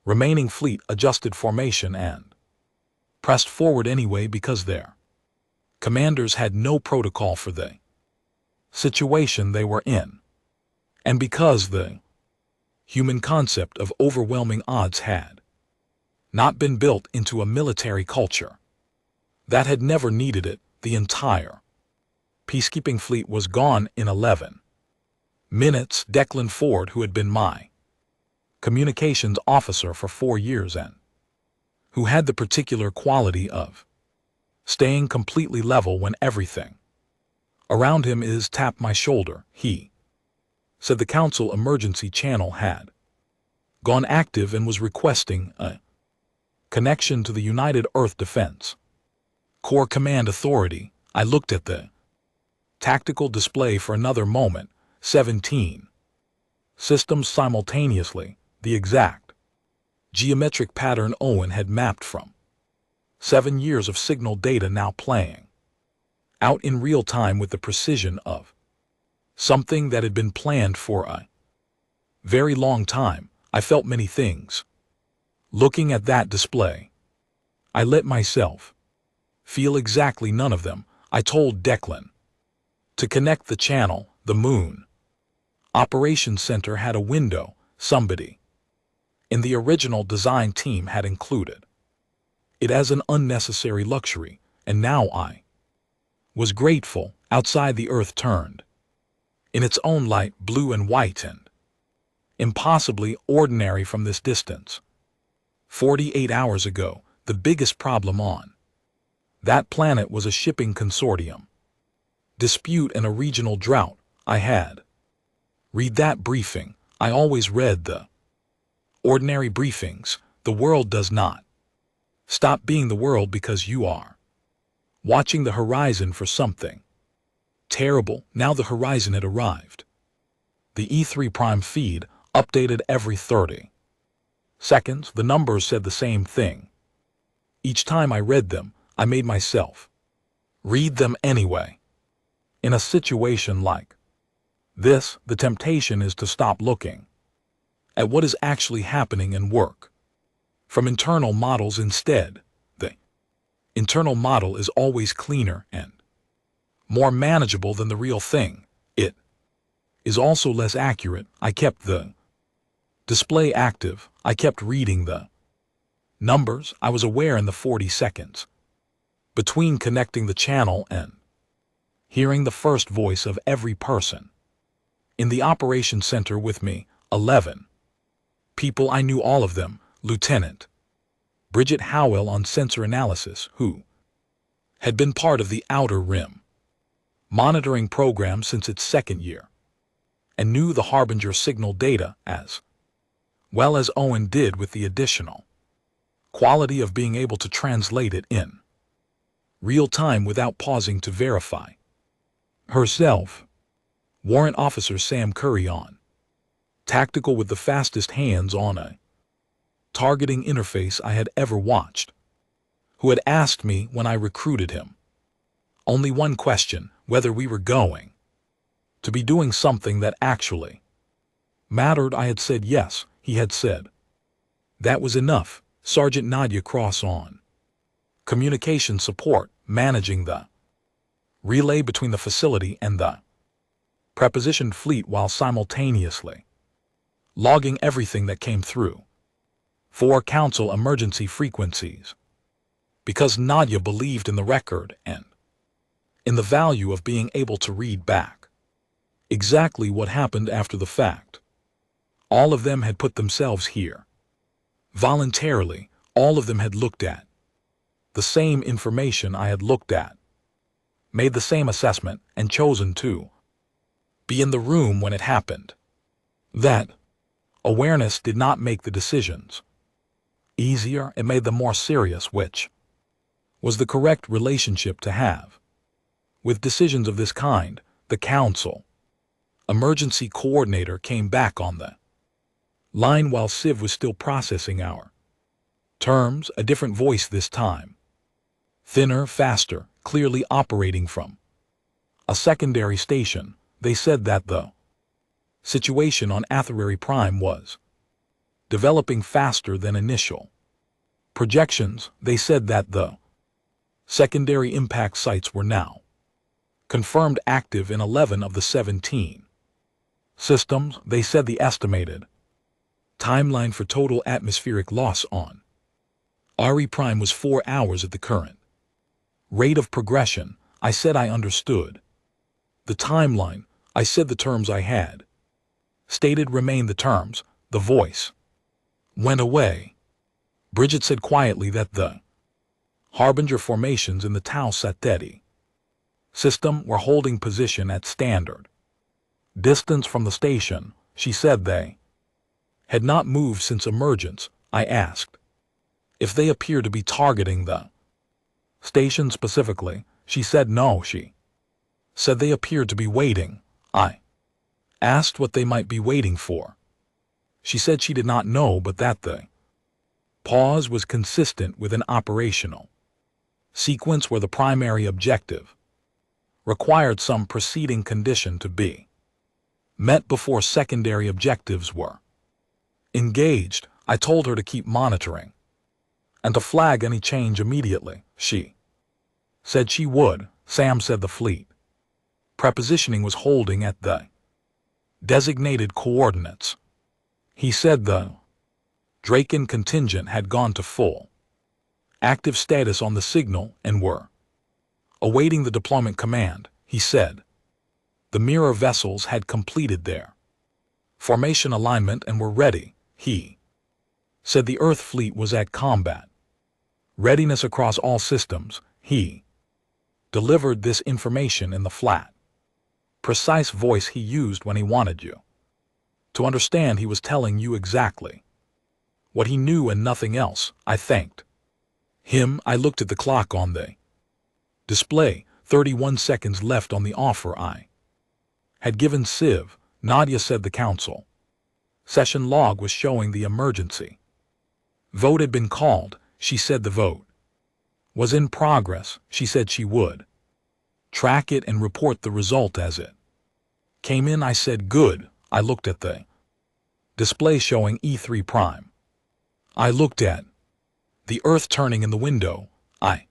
remaining fleet adjusted formation and pressed forward anyway because their commanders had no protocol for the situation they were in, and because the human concept of overwhelming odds had not been built into a military culture that had never needed it. The entire peacekeeping fleet was gone in 11 minutes. Declan Ford, who had been my communications officer for 4 years and who had the particular quality of staying completely level when everything around him is, tapped my shoulder. He said the Council emergency channel had gone active and was requesting a connection to the United Earth Defense Corps Command Authority. I looked at the tactical display for another moment. 17 systems simultaneously, the exact geometric pattern Owen had mapped from 7 years of signal data, now playing out in real time with the precision of something that had been planned for a very long time. I felt many things looking at that display. I let myself feel exactly none of them. I told Declan to connect the channel. The Moon Operations Center had a window. Somebody in the original design team had included it as an unnecessary luxury, and now I was grateful. Outside, the Earth turned in its own light, blue and white and impossibly ordinary from this distance. 48 hours ago, the biggest problem on that planet was a shipping consortium dispute and a regional drought. I had read that briefing. I always read the ordinary briefings. The world does not stop being the world because you are watching the horizon for something terrible. Now the horizon had arrived. The E3 prime feed updated every 30 seconds. The numbers said the same thing. Each time I read them, I made myself read them anyway. In a situation like this, the temptation is to stop looking at what is actually happening and work from internal models instead. The internal model is always cleaner and more manageable than the real thing. It is also less accurate. I kept the display active. I kept reading the numbers. I was aware in the 40 seconds between connecting the channel and hearing the first voice of every person in the operations center with me. 11 people. I knew all of them. Lieutenant Bridget Howell on sensor analysis, who had been part of the Outer Rim monitoring program since its 2nd year and knew the Harbinger signal data as well as Owen did, with the additional quality of being able to translate it in real time without pausing to verify herself. Warrant Officer Sam Curry on. Tactical with the fastest hands on a targeting interface I had ever watched. Who had asked me when I recruited him. Only one question, whether we were going to be doing something that actually mattered. I had said yes, he had said. That was enough. Sergeant Nadia Cross on. Communication support, managing the relay between the facility and the prepositioned fleet while simultaneously logging everything that came through. 4 Council emergency frequencies. Because Nadia believed in the record and in the value of being able to read back exactly what happened after the fact. All of them had put themselves here. Voluntarily, all of them had looked at the same information I had looked at, made the same assessment, and chosen to be in the room when it happened. That awareness did not make the decisions easier, it made them more serious, which was the correct relationship to have. With decisions of this kind, the Council emergency coordinator came back on the line while Civ was still processing our terms, a different voice this time. Thinner, faster, clearly operating from a secondary station. They said that the situation on Atherary Prime was developing faster than initial projections. They said that the secondary impact sites were now confirmed active in 11 of the 17 systems. They said the estimated timeline for total atmospheric loss on RE Prime was 4 hours at the current rate of progression. I said I understood the timeline. I said the terms I had stated remained the terms. The voice went away. Bridget said quietly that the Harbinger formations in the Tau Ceti system were holding position at standard distance from the station. She said they had not moved since emergence. I asked if they appear to be targeting the station specifically. She said no. She said they appeared to be waiting. I asked what they might be waiting for. She said she did not know, but that the pause was consistent with an operational sequence where the primary objective required some preceding condition to be met before secondary objectives were engaged. I told her to keep monitoring and to flag any change immediately. She said she would. Sam said the fleet prepositioning was holding at the designated coordinates. He said the Draken contingent had gone to full active status on the signal and were awaiting the deployment command. He said the mirror vessels had completed their formation alignment and were ready. He said the Earth fleet was at combat readiness across all systems. He delivered this information in the flat, precise voice he used when he wanted you to understand. He was telling you exactly what he knew and nothing else. I thanked him. I looked at the clock on the display. 31 seconds left on the offer I had given Civ. Nadia said the council session log was showing the emergency vote had been called. She said the vote was in progress. She said she would track it and report the result as it came in. I said good. I looked at the display showing E3 Prime. I looked at the Earth turning in the window. I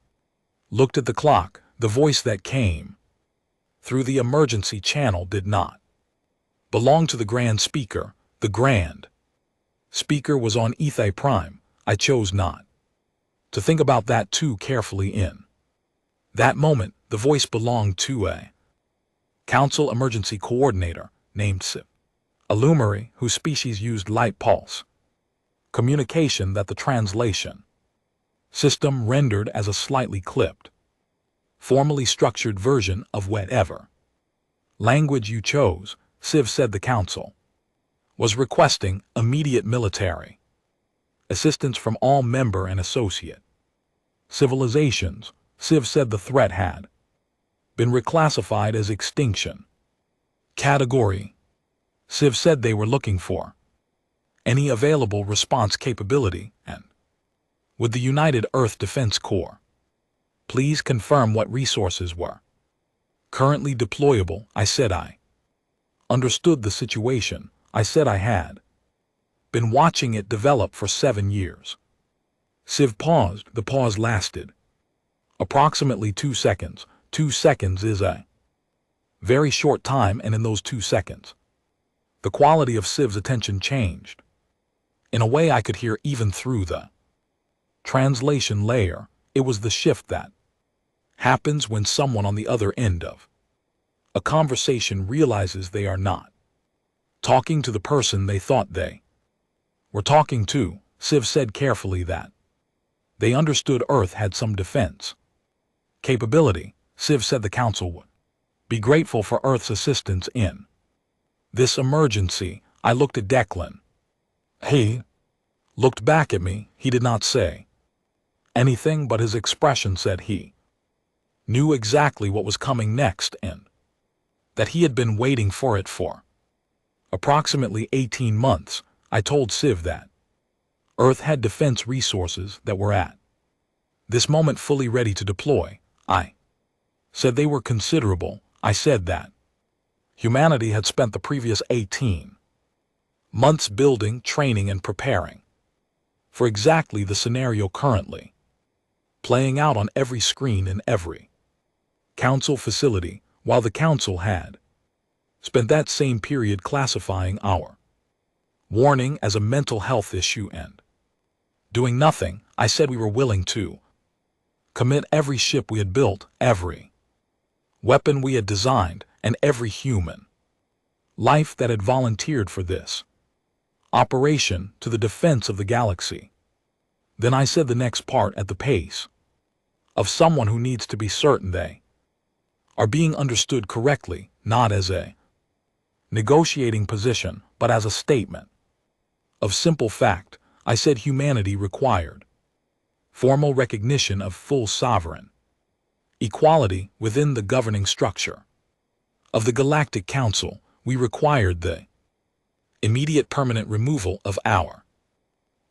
looked at the clock. The voice that came through the emergency channel did not belong to the Grand Speaker. The Grand Speaker was on E3 Prime. I chose not to think about that too carefully in that moment. The voice belonged to a Council Emergency Coordinator named Civ. A Lumary whose species used light pulse communication that the translation system rendered as a slightly clipped, formally structured version of whatever language you chose. Civ said the Council was requesting immediate military assistance from all member and associate civilizations. Civ said the threat had been reclassified as extinction Category. Civ said they were looking for any available response capability and with the United Earth Defense Corps. Please confirm what resources were currently deployable. I said I understood the situation. I said I had been watching it develop for 7 years. Civ paused. The pause lasted approximately 2 seconds. 2 seconds is a very short time, and in those 2 seconds, the quality of Civ's attention changed. In a way I could hear even through the translation layer. It was the shift that happens when someone on the other end of a conversation realizes they are not talking to the person they thought they were talking to. Civ said carefully that they understood Earth had some defense capability. Civ said the Council would be grateful for Earth's assistance in this emergency. I looked at Declan. He looked back at me. He did not say anything, but his expression said he knew exactly what was coming next and that he had been waiting for it for approximately 18 months. I told Civ that Earth had defense resources that were at this moment fully ready to deploy. I said they were considerable. I said that humanity had spent the previous 18 months building, training, and preparing for exactly the scenario currently playing out on every screen in every Council facility, while the Council had spent that same period classifying our warning as a mental health issue and doing nothing. I said we were willing to commit every ship we had built, every weapon we had designed, and every human life that had volunteered for this operation to the defense of the galaxy. Then I said the next part at the pace of someone who needs to be certain they are being understood correctly, not as a negotiating position, but as a statement of simple fact. I said humanity required formal recognition of full sovereign equality within the governing structure of the Galactic Council. We required the immediate permanent removal of our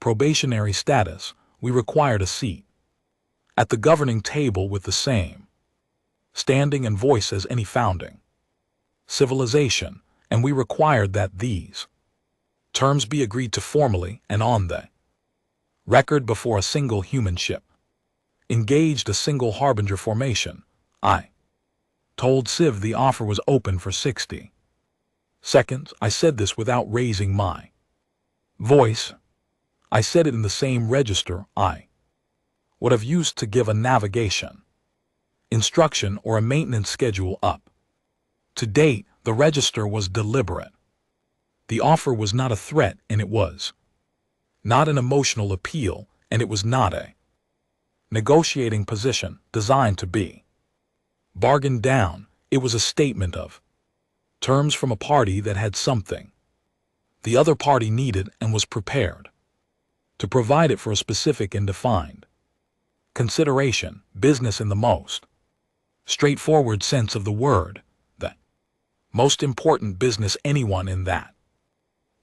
probationary status. We required a seat at the governing table with the same standing and voice as any founding civilization, and we required that these terms be agreed to formally and on the record before a single human ship engaged a single harbinger formation. I told Civ the offer was open for 60 seconds. I said this without raising my voice. I said it in the same register I would have used to give a navigation instruction or a maintenance schedule up. To date, the register was deliberate. The offer was not a threat, and it was not an emotional appeal, and it was not a negotiating position designed to be bargained down. It was a statement of terms from a party that had something the other party needed and was prepared to provide it for a specific and defined consideration. Business in the most straightforward sense of the word, the most important business anyone in that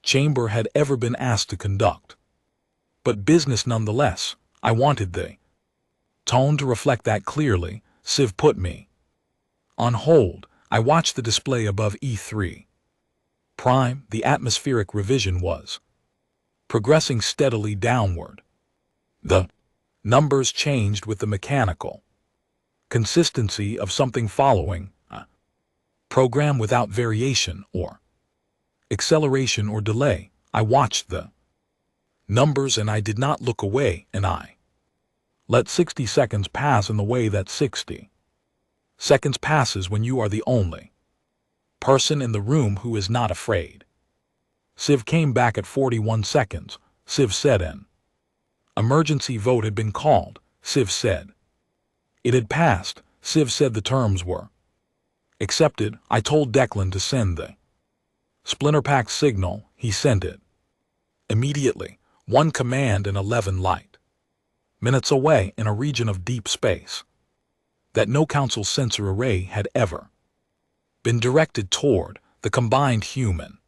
chamber had ever been asked to conduct. But business nonetheless. I wanted the tone to reflect that clearly. Civ put me on hold. I watched the display above E3 Prime. The atmospheric revision was progressing steadily downward. The numbers changed with the mechanical consistency of something following a program without variation or acceleration or delay. I watched the numbers and I did not look away, and I let 60 seconds pass in the way that 60 seconds passes when you are the only person in the room who is not afraid. Civ came back at 41 seconds. Civ said an emergency vote had been called. Civ said it had passed. Civ said the terms were accepted. I told Declan to send the splinter pack signal. He sent it immediately. 1 command and 11 light minutes away in a region of deep space that no Council sensor array had ever been directed toward. the combined human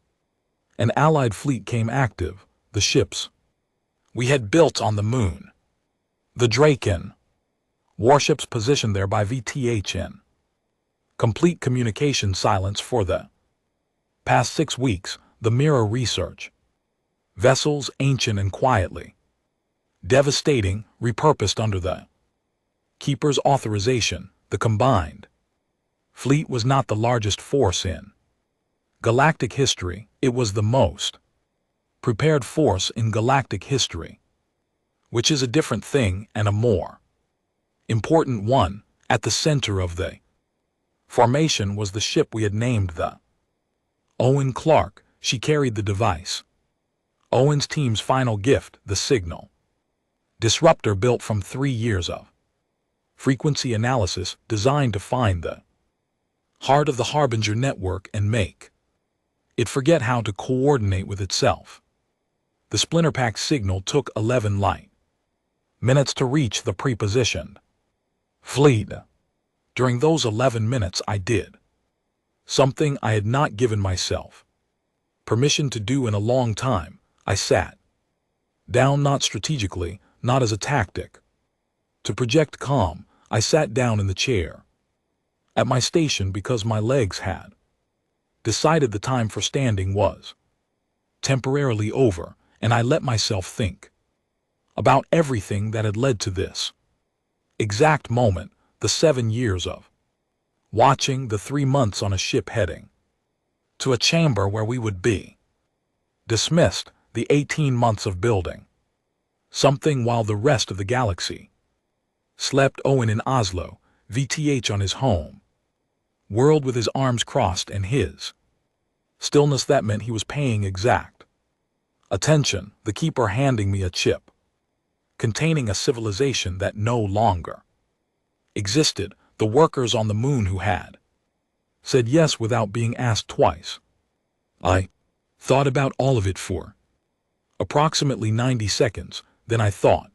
and Allied fleet came active, the ships we had built on the moon. The Draken, warships positioned there by VTHN. Complete communication silence for the past 6 weeks, the Mirror research. Vessels ancient and quietly devastating, repurposed under the Keeper's authorization, the combined fleet was not the largest force in galactic history, it was the most prepared force in galactic history, which is a different thing and a more important one. At the center of the formation was the ship we had named the Owen Clark. She carried the device. Owen's team's final gift, the signal disruptor built from 3 years of frequency analysis designed to find the heart of the Harbinger network and make it forget how to coordinate with itself. The splinter pack signal took 11 light minutes to reach the prepositioned fleet. During those 11 minutes I did something I had not given myself permission to do in a long time. I sat down, not strategically, not as a tactic. To project calm, I sat down in the chair at my station because my legs had decided the time for standing was temporarily over, and I let myself think about everything that had led to this exact moment, the 7 years of watching, the 3 months on a ship heading to a chamber where we would be dismissed, the 18 months of building something while the rest of the galaxy slept. Owen in Oslo, VTH on his home world with his arms crossed and his stillness. That meant he was paying exact attention. The Keeper handing me a chip containing a civilization that no longer existed, the workers on the moon who had said yes without being asked twice. I thought about all of it for approximately 90 seconds, then I thought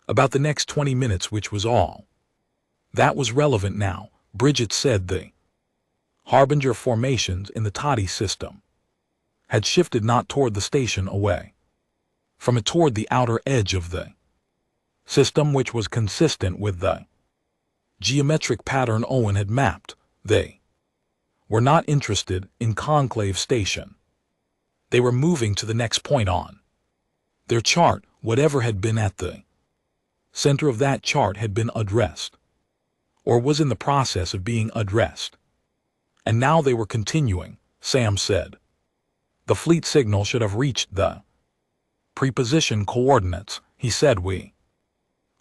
about the next 20 minutes, which was all that was relevant now. Bridget said the Harbinger formations in the Toddy system had shifted not toward the station, away from it toward the outer edge of the system, which was consistent with the geometric pattern Owen had mapped. They were not interested in Conclave Station. They were moving to the next point on their chart. Whatever had been at the center of that chart had been addressed, or was in the process of being addressed. And now they were continuing, Sam said. The fleet signal should have reached the preposition coordinates. He said we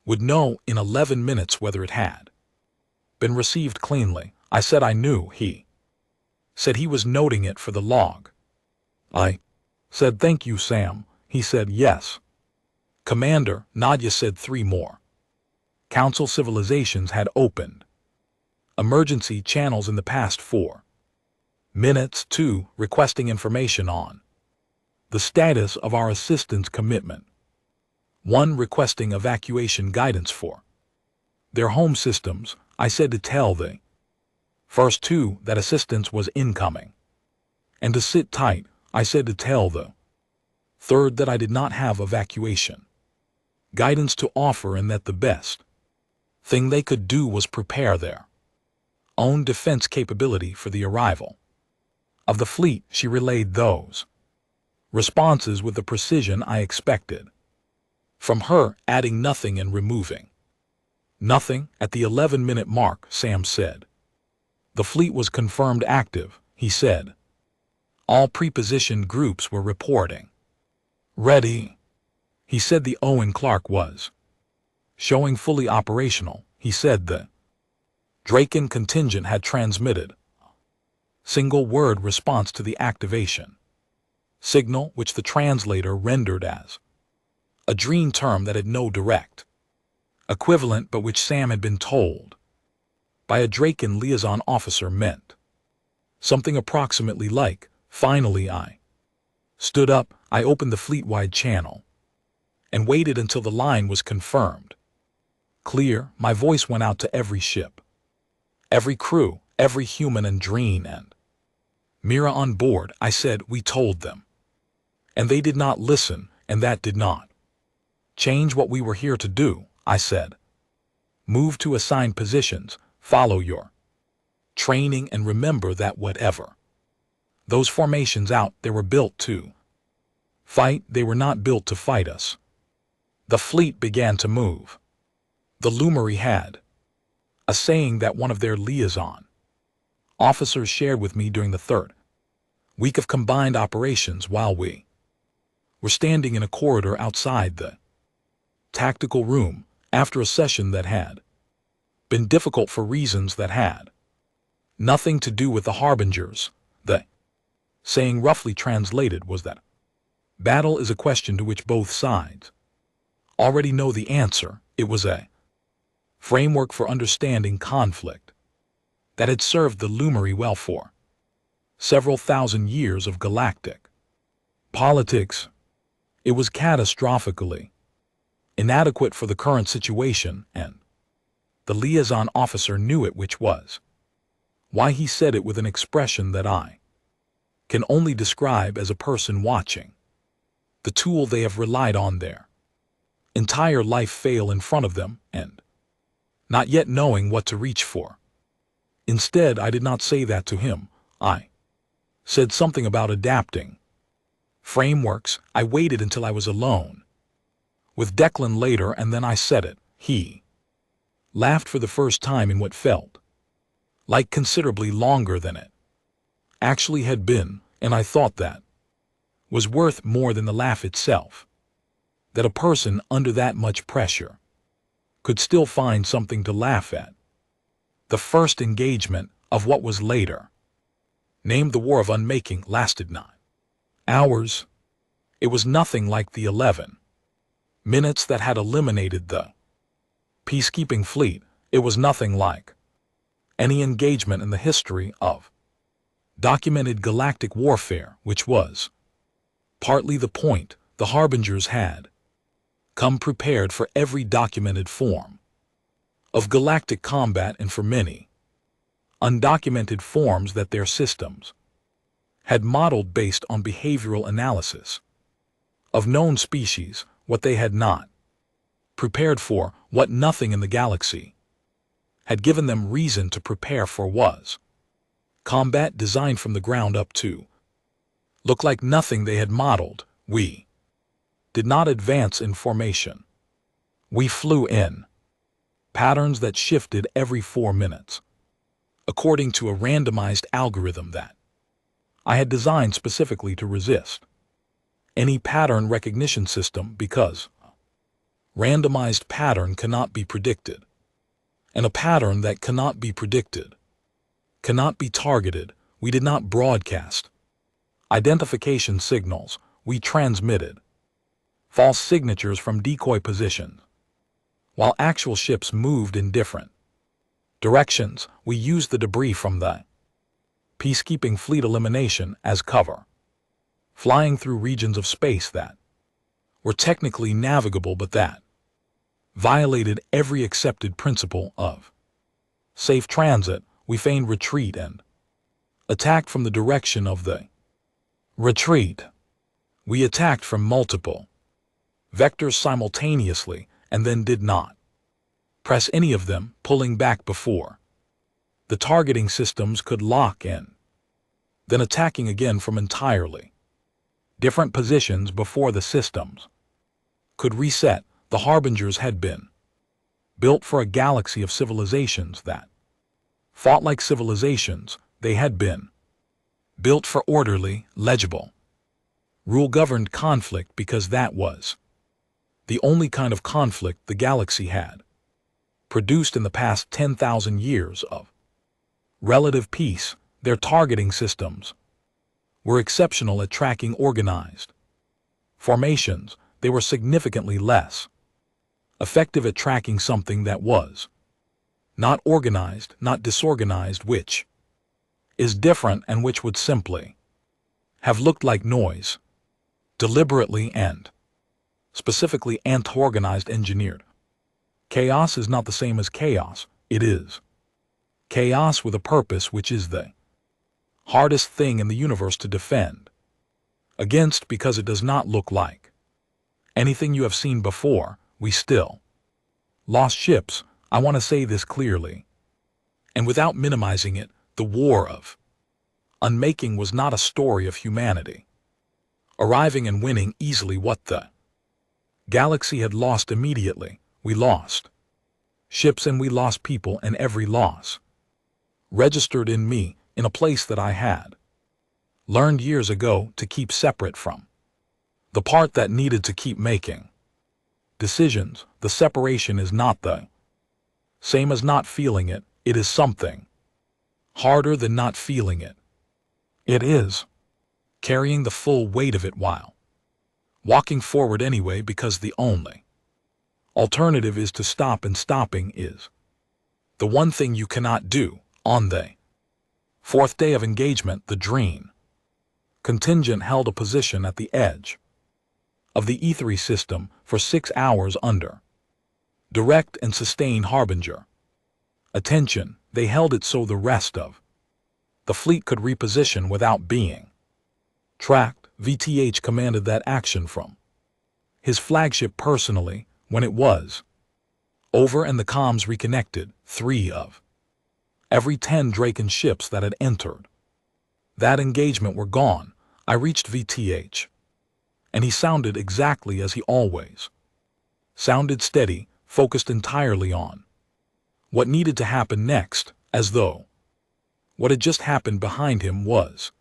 would know in 11 minutes whether it had been received cleanly. I said I knew. He said he was noting it for the log. I said, "Thank you, Sam." He said, "Yes, Commander." Nadia said 3 more Council civilizations had opened emergency channels in the past 4 minutes. 2 requesting information on the status of our assistance commitment. 1 requesting evacuation guidance for their home systems. I said to tell the first 2 that assistance was incoming and to sit tight. I said to tell the third that I did not have evacuation guidance to offer and that the best thing they could do was prepare their own defense capability for the arrival of the fleet. She relayed those responses with the precision I expected from her, adding nothing and removing nothing. At the 11-minute mark, Sam said, "The fleet was confirmed active," he said. All prepositioned groups were reporting ready. He said the Owen Clark was showing fully operational. He said the Draken contingent had transmitted single word response to the activation signal, which the translator rendered as a dream term that had no direct equivalent, but which Sam had been told by a Draken liaison officer meant something approximately like, "Finally I stood up." I opened the fleet-wide channel and waited until the line was confirmed clear. My voice went out to every ship, every crew, every human and Dreen and Mira on board, I said, we told them. And they did not listen, and that did not change what we were here to do, I said. Move to assigned positions, follow your training, and remember that whatever those formations out there were built to fight, they were not built to fight us. The fleet began to move. The Lumeri had a saying that one of their liaison officers shared with me during the third week of combined operations while we were standing in a corridor outside the tactical room after a session that had been difficult for reasons that had nothing to do with the harbingers. The saying, roughly translated, was that battle is a question to which both sides already know the answer. It was a framework for understanding conflict that had served the Lumeri well for several thousand years of galactic politics. It was catastrophically inadequate for the current situation, and the liaison officer knew it, which was why he said it with an expression that I can only describe as a person watching the tool they have relied on their entire life fail in front of them and not yet knowing what to reach for. Instead, I did not say that to him. I said something about adapting frameworks. I waited until I was alone with Declan later, and then I said it. He laughed for the first time in what felt like considerably longer than it actually had been, and I thought that was worth more than the laugh itself. That a person under that much pressure could still find something to laugh at. The first engagement of what was later named the War of Unmaking lasted 9 hours. It was nothing like the 11 minutes that had eliminated the peacekeeping fleet. It was nothing like any engagement in the history of documented galactic warfare, which was partly the point. The harbingers had come prepared for every documented form of galactic combat, and for many undocumented forms that their systems had modeled based on behavioral analysis of known species. What they had not prepared for, what nothing in the galaxy had given them reason to prepare for, was combat designed from the ground up to look like nothing they had modeled. We did not advance in formation. We flew in patterns that shifted every 4 minutes, according to a randomized algorithm that I had designed specifically to resist any pattern recognition system, because a randomized pattern cannot be predicted, and a pattern that cannot be predicted cannot be targeted. We did not broadcast identification signals. We transmitted false signatures from decoy positions. While actual ships moved in different directions, we used the debris from the peacekeeping fleet elimination as cover, flying through regions of space that were technically navigable but that violated every accepted principle of safe transit. We feigned retreat and attacked from the direction of the retreat. We attacked from multiple vectors simultaneously and then did not press any of them, pulling back before the targeting systems could lock in, then attacking again from entirely different positions before the systems could reset. The harbingers had been built for a galaxy of civilizations that fought like civilizations. They had been built for orderly, legible, rule-governed conflict, because that was the only kind of conflict the galaxy had produced in the past 10,000 years of relative peace. Their targeting systems were exceptional at tracking organized formations. They were significantly less effective at tracking something that was not organized, not disorganized, which is different, and which would simply have looked like noise, deliberately and specifically anti-organized, engineered. Chaos is not the same as chaos. It is chaos with a purpose, which is the Hardest thing in the universe to defend against because it does not look like anything you have seen before. We still lost ships. I want to say this clearly, and without minimizing it. The war of unmaking was not a story of humanity arriving and winning easily what the galaxy had lost immediately. We lost ships and we lost people, and every loss registered in me in a place that I had learned years ago to keep separate from the part that needed to keep making decisions. The separation is not the same as not feeling it. It is something harder than not feeling it. It is carrying the full weight of it while walking forward anyway, because the only alternative is to stop, and stopping is the one thing you cannot do. On the fourth day of engagement, the Dream contingent held a position at the edge of the E3 system for 6 hours under direct and sustained Harbinger attention. They held it so the rest of the fleet could reposition without being tracked. VTH commanded that action from his flagship personally. When it was over and the comms reconnected, 3 of every 10 Draken ships that had entered that engagement were gone. I reached VTH, and he sounded exactly as he always sounded, steady, focused entirely on what needed to happen next, as though what had just happened behind him was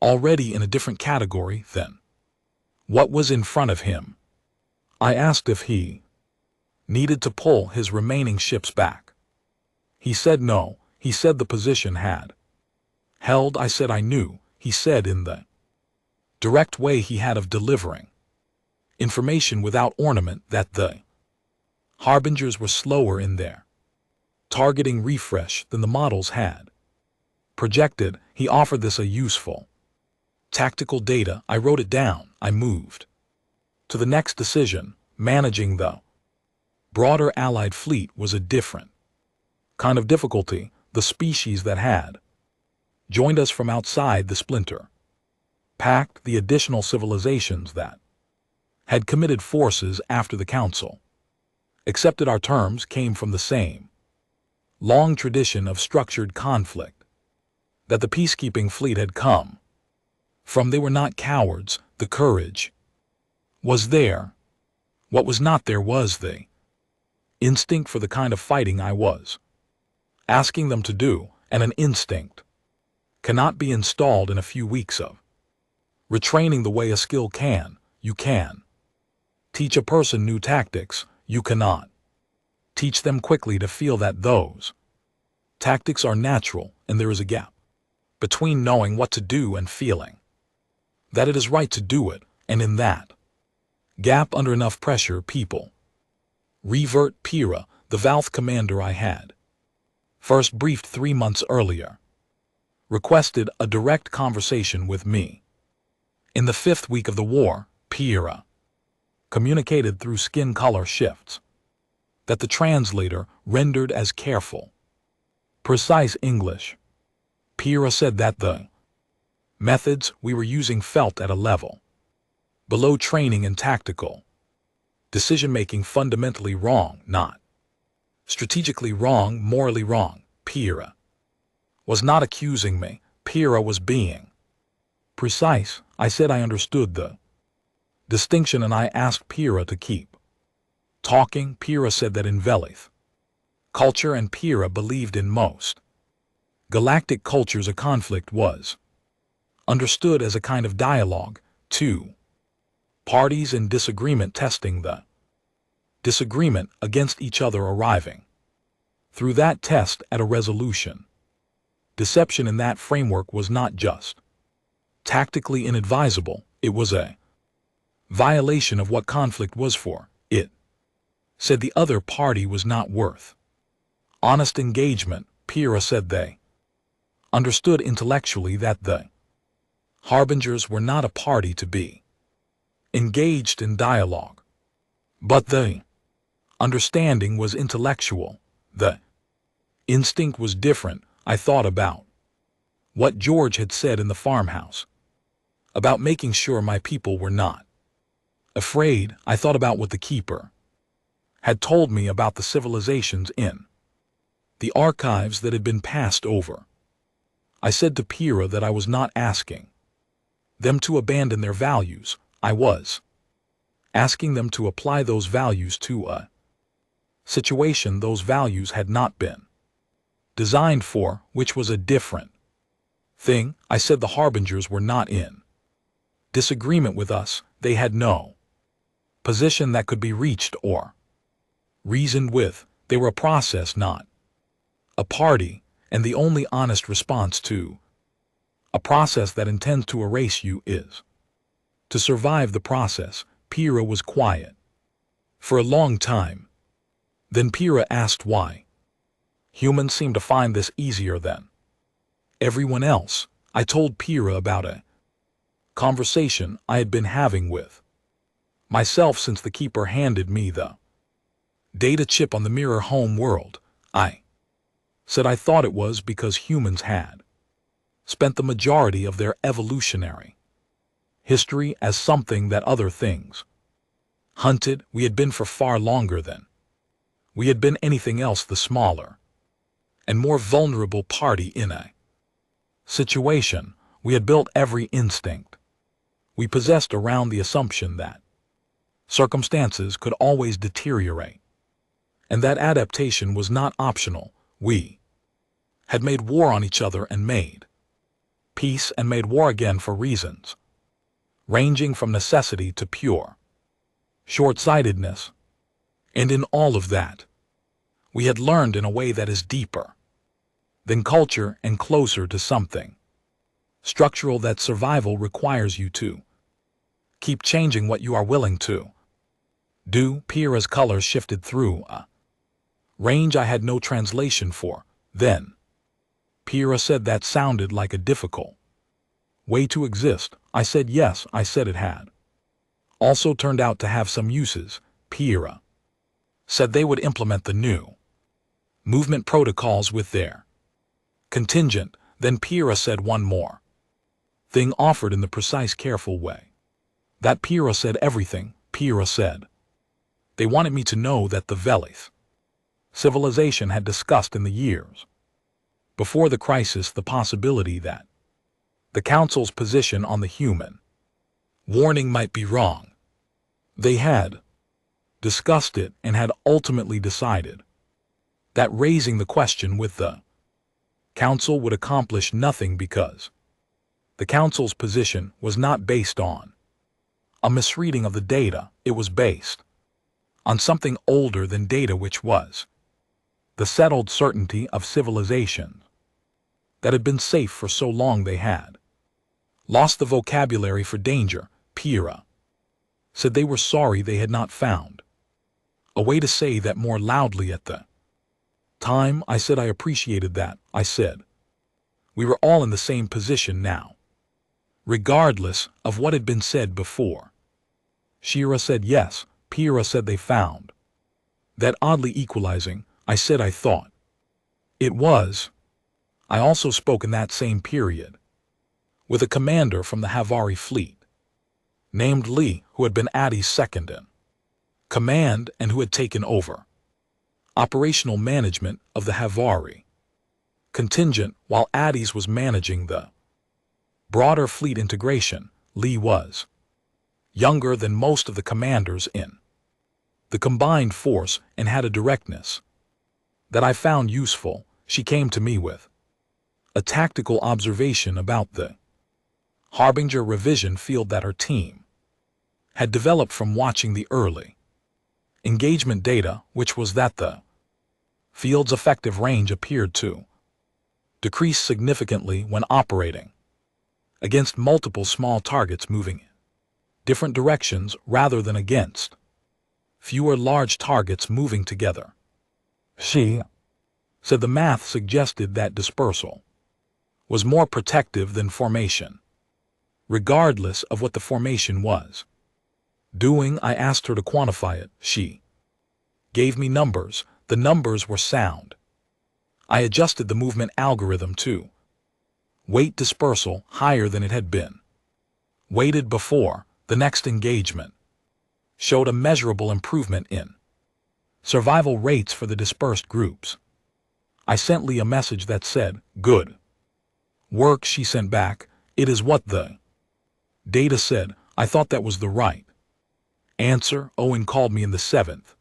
already in a different category than what was in front of him. I asked if he needed to pull his remaining ships back. He said no. He said the position had held. I said I knew. He said in the direct way he had of delivering information without ornament that the Harbingers were slower in their targeting refresh than the models had projected. He offered this a useful tactical data. I wrote it down. I moved to the next decision. Managing the broader Allied fleet was a different kind of difficulty. The species that had joined us from outside the splinter pact, the additional civilizations that had committed forces after the Council accepted our terms, came from the same long tradition of structured conflict that the peacekeeping fleet had come from. They were not cowards. The courage was there. What was not there was the instinct for the kind of fighting I was asking them to do, and an instinct cannot be installed in a few weeks of retraining the way a skill can. You can teach a person new tactics. You cannot teach them quickly to feel that those tactics are natural, and there is a gap between knowing what to do and feeling that it is right to do it, and in that gap, under enough pressure, people revert. Pira, the Valve commander I had first briefed 3 months earlier, requested a direct conversation with me. In the 5th week of the war, Pira communicated through skin color shifts that the translator rendered as careful, precise English. Pira said that the methods we were using felt at a level below training and tactical decision-making, fundamentally wrong, not strategically wrong, morally wrong. Pira was not accusing me. Pira was being precise. I said I understood the distinction, and I asked Pira to keep talking. Pira said that in Velith culture, and Pira believed in most galactic cultures, a conflict was understood as a kind of dialogue, two parties in disagreement testing the disagreement against each other, arriving through that test at a resolution. Deception in that framework was not just tactically inadvisable, it was a violation of what conflict was for. It said the other party was not worth honest engagement. Pira said they understood intellectually that the Harbingers were not a party to be engaged in dialogue, but the understanding was intellectual. The instinct was different. I thought about What George had said in the farmhouse about making sure my people were not afraid, I thought about what the keeper had told me about the civilizations in the archives that had been passed over. I said to Pyrrha that I was not asking them to abandon their values. I was asking them to apply those values to a situation those values had not been designed for, which was a different thing. I said the harbingers were not in disagreement with us. They had no position that could be reached or reasoned with. They were a process, not a party, and the only honest response to a process that intends to erase you is to survive the process. Pyrrha was quiet for a long time. Then Pyrrha asked why humans seem to find this easier than everyone else. I told Pyrrha about a conversation I had been having with myself since the keeper handed me the data chip on the mirror home world. I said I thought it was because humans had spent the majority of their evolutionary history as something that other things hunted. We had been for far longer than we had been anything else, the smaller and more vulnerable party in a situation. We had built every instinct we possessed around the assumption that circumstances could always deteriorate, and that adaptation was not optional. We had made war on each other and made peace and made war again for reasons ranging from necessity to pure short-sightedness. And in all of that, we had learned in a way that is deeper than culture and closer to something structural, that survival requires you to keep changing what you are willing to do. Pyrrha's color shifted through a range I had no translation for. Then Pyrrha said that sounded like a difficult way to exist. I said yes. I said it had also turned out to have some uses. Pyrrha said they would implement the new movement protocols with their contingent. Then Pyrrha said one more thing, offered in the precise, careful way that Pyrrha said everything. Pyrrha said they wanted me to know that the Velith civilization had discussed in the years before the crisis the possibility that the Council's position on the human warning might be wrong. They had discussed it and had ultimately decided that raising the question with the Council would accomplish nothing, because the Council's position was not based on a misreading of the data. It was based on something older than data, which was the settled certainty of civilizations that had been safe for so long they had lost the vocabulary for danger. Pyrrha said they were sorry they had not found a way to say that more loudly at the time. I said I appreciated that. I said we were all in the same position now, regardless of what had been said before. Shira said yes. Pyrrha said they found that oddly equalizing. I said I thought it was. I also spoke in that same period with a commander from the Havari fleet named Lee, who had been Adi's second in command and who had taken over operational management of the Havari contingent while Adi's was managing the broader fleet integration. Lee was younger than most of the commanders in the combined force and had a directness that I found useful. She came to me with a tactical observation about the Harbinger revision field that her team had developed from watching the early engagement data, which was that the field's effective range appeared to decrease significantly when operating against multiple small targets moving in different directions rather than against fewer large targets moving together. She said the math suggested that dispersal was more protective than formation, regardless of what the formation was doing. I asked her to quantify it. She gave me numbers. The numbers were sound. I adjusted the movement algorithm to Weight dispersal higher than it had been. Weighted before, the next engagement showed a measurable improvement in survival rates for the dispersed groups. I sent Lee a message that said, "Good work." She sent back, "It is what the data said." I thought that was the right answer. Owen called me in the 7th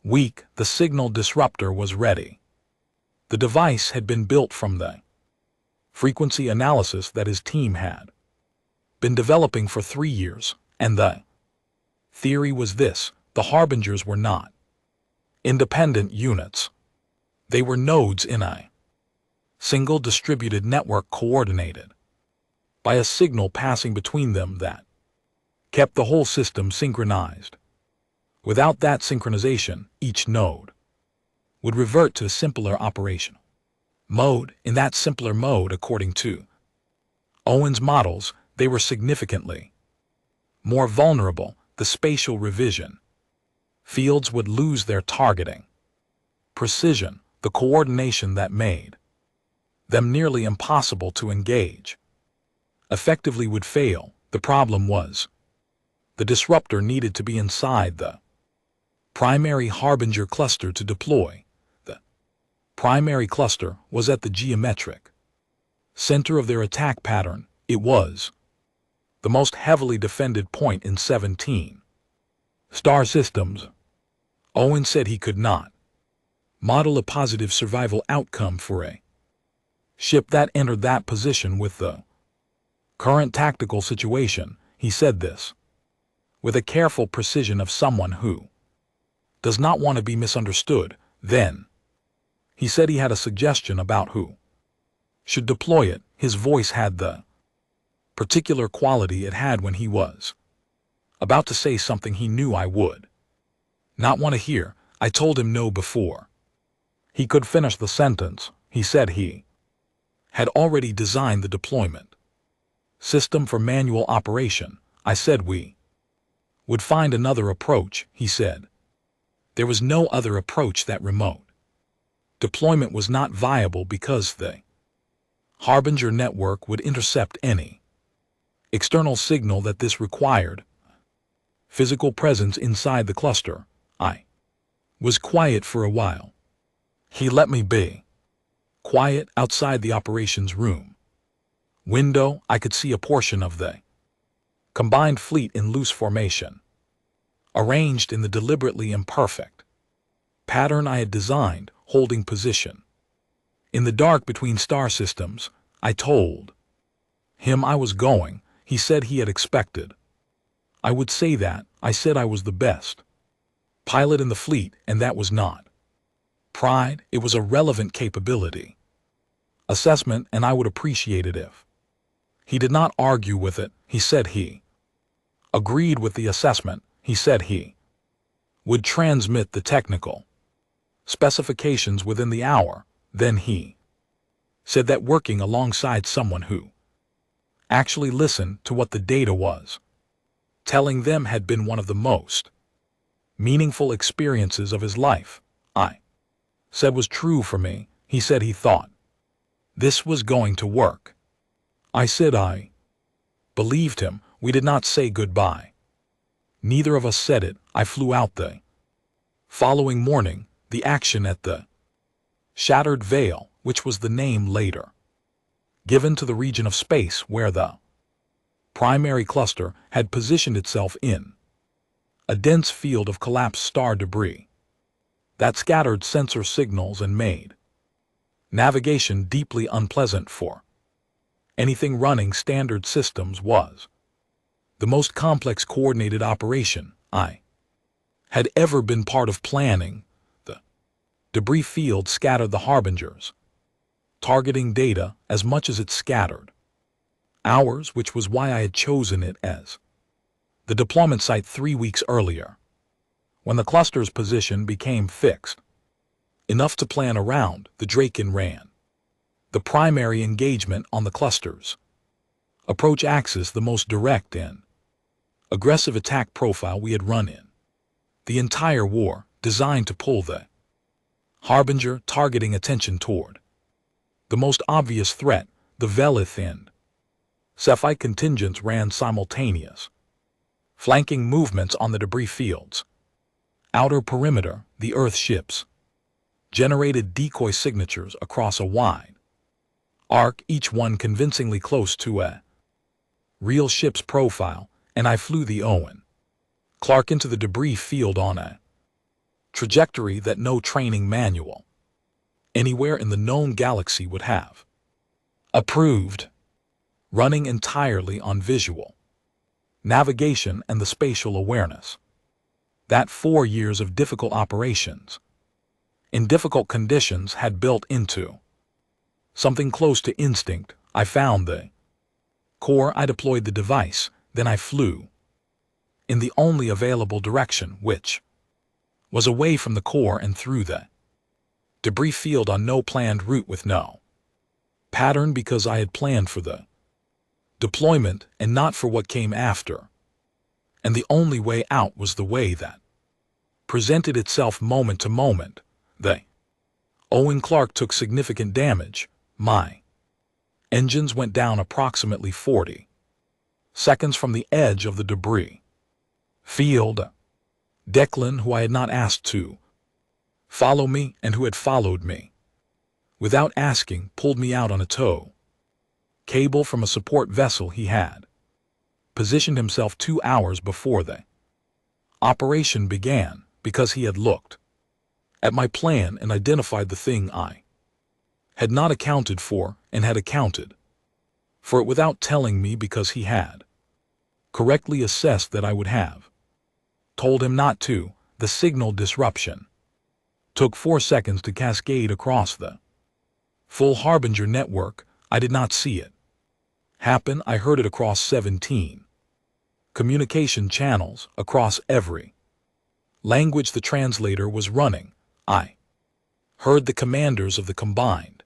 week. The signal disruptor was ready. The device had been built from the frequency analysis that his team had been developing for 3 years, and the theory was this: the harbingers were not independent units. They were nodes in a single distributed network coordinated by a signal passing between them that kept the whole system synchronized. Without that synchronization, each node would revert to a simpler operational mode. In that simpler mode, according to Owen's models, they were significantly more vulnerable. The spatial revision fields would lose their targeting precision, the coordination that made them nearly impossible to engage effectively would fail. The problem was the disruptor needed to be inside the primary harbinger cluster to deploy. The primary cluster was at the geometric center of their attack pattern. It was the most heavily defended point in 17 star systems. Owen said he could not model a positive survival outcome for a ship that entered that position with the current tactical situation. He said this with a careful precision of someone who does not want to be misunderstood. Then he said he had a suggestion about who should deploy it. His voice had the particular quality it had when he was about to say something he knew I would not want to hear. I told him no before he could finish the sentence. He said he had already designed the deployment system for manual operation. I said we would find another approach. He said there was no other approach. That remote deployment was not viable because the harbinger network would intercept any external signal that this required physical presence inside the cluster. I was quiet for a while. He let me be quiet. Outside the operations room window, I could see a portion of the combined fleet in loose formation, arranged in the deliberately imperfect pattern I had designed, holding position in the dark between star systems. I told him I was going. He said he had expected I would say that. I said I was the best pilot in the fleet, and that was not pride. It was a relevant capability assessment, and I would appreciate it if he did not argue with it. He said he agreed with the assessment. He said he would transmit the technical specifications within the hour. Then he said that working alongside someone who actually listened to what the data was telling them had been one of the most meaningful experiences of his life. I said was true for me. He said he thought this was going to work. I said I believed him. We did not say goodbye. Neither of us said it. I flew out the following morning. The action at the Shattered Veil, which was the name later given to the region of space where the primary cluster had positioned itself in a dense field of collapsed star debris that scattered sensor signals and made navigation deeply unpleasant for anything running standard systems, was the most complex coordinated operation I had ever been part of planning. The debris field scattered the harbingers, targeting data as much as it scattered ours, which was why I had chosen it as the deployment site 3 weeks earlier. When the cluster's position became fixed enough to plan around, the Draken ran the primary engagement on the cluster's approach axis, the most direct and aggressive attack profile we had run in the entire war, designed to pull the harbinger, targeting attention toward the most obvious threat, The Velith and Cephite contingents ran simultaneous, flanking movements on the debris fields. Outer perimeter, the Earth ships generated decoy signatures across a wide arc, each one convincingly close to a real ship's profile, and I flew the Owen Clark into the debris field on a trajectory that no training manual anywhere in the known galaxy would have approved, running entirely on visual navigation and the spatial awareness that 4 years of difficult operations in difficult conditions had built into something close to instinct. I found the core, I deployed the device, then I flew in the only available direction, which was away from the core and through the debris field on no planned route with no pattern, because I had planned for the deployment and not for what came after. And the only way out was the way that presented itself moment to moment. The Owen Clark took significant damage. My engines went down approximately 40 seconds from the edge of the debris field. Declan, who I had not asked to follow me and who had followed me without asking, pulled me out on a tow cable from a support vessel he had positioned himself 2 hours before the operation began, because he had looked at my plan and identified the thing I had not accounted for, and had accounted for it without telling me, because he had correctly assessed that I would have told him not to. The signal disruption took 4 seconds to cascade across the full Harbinger network. I did not see it happen. I heard it across 17 communication channels, across every language the translator was running. I heard the commanders of the combined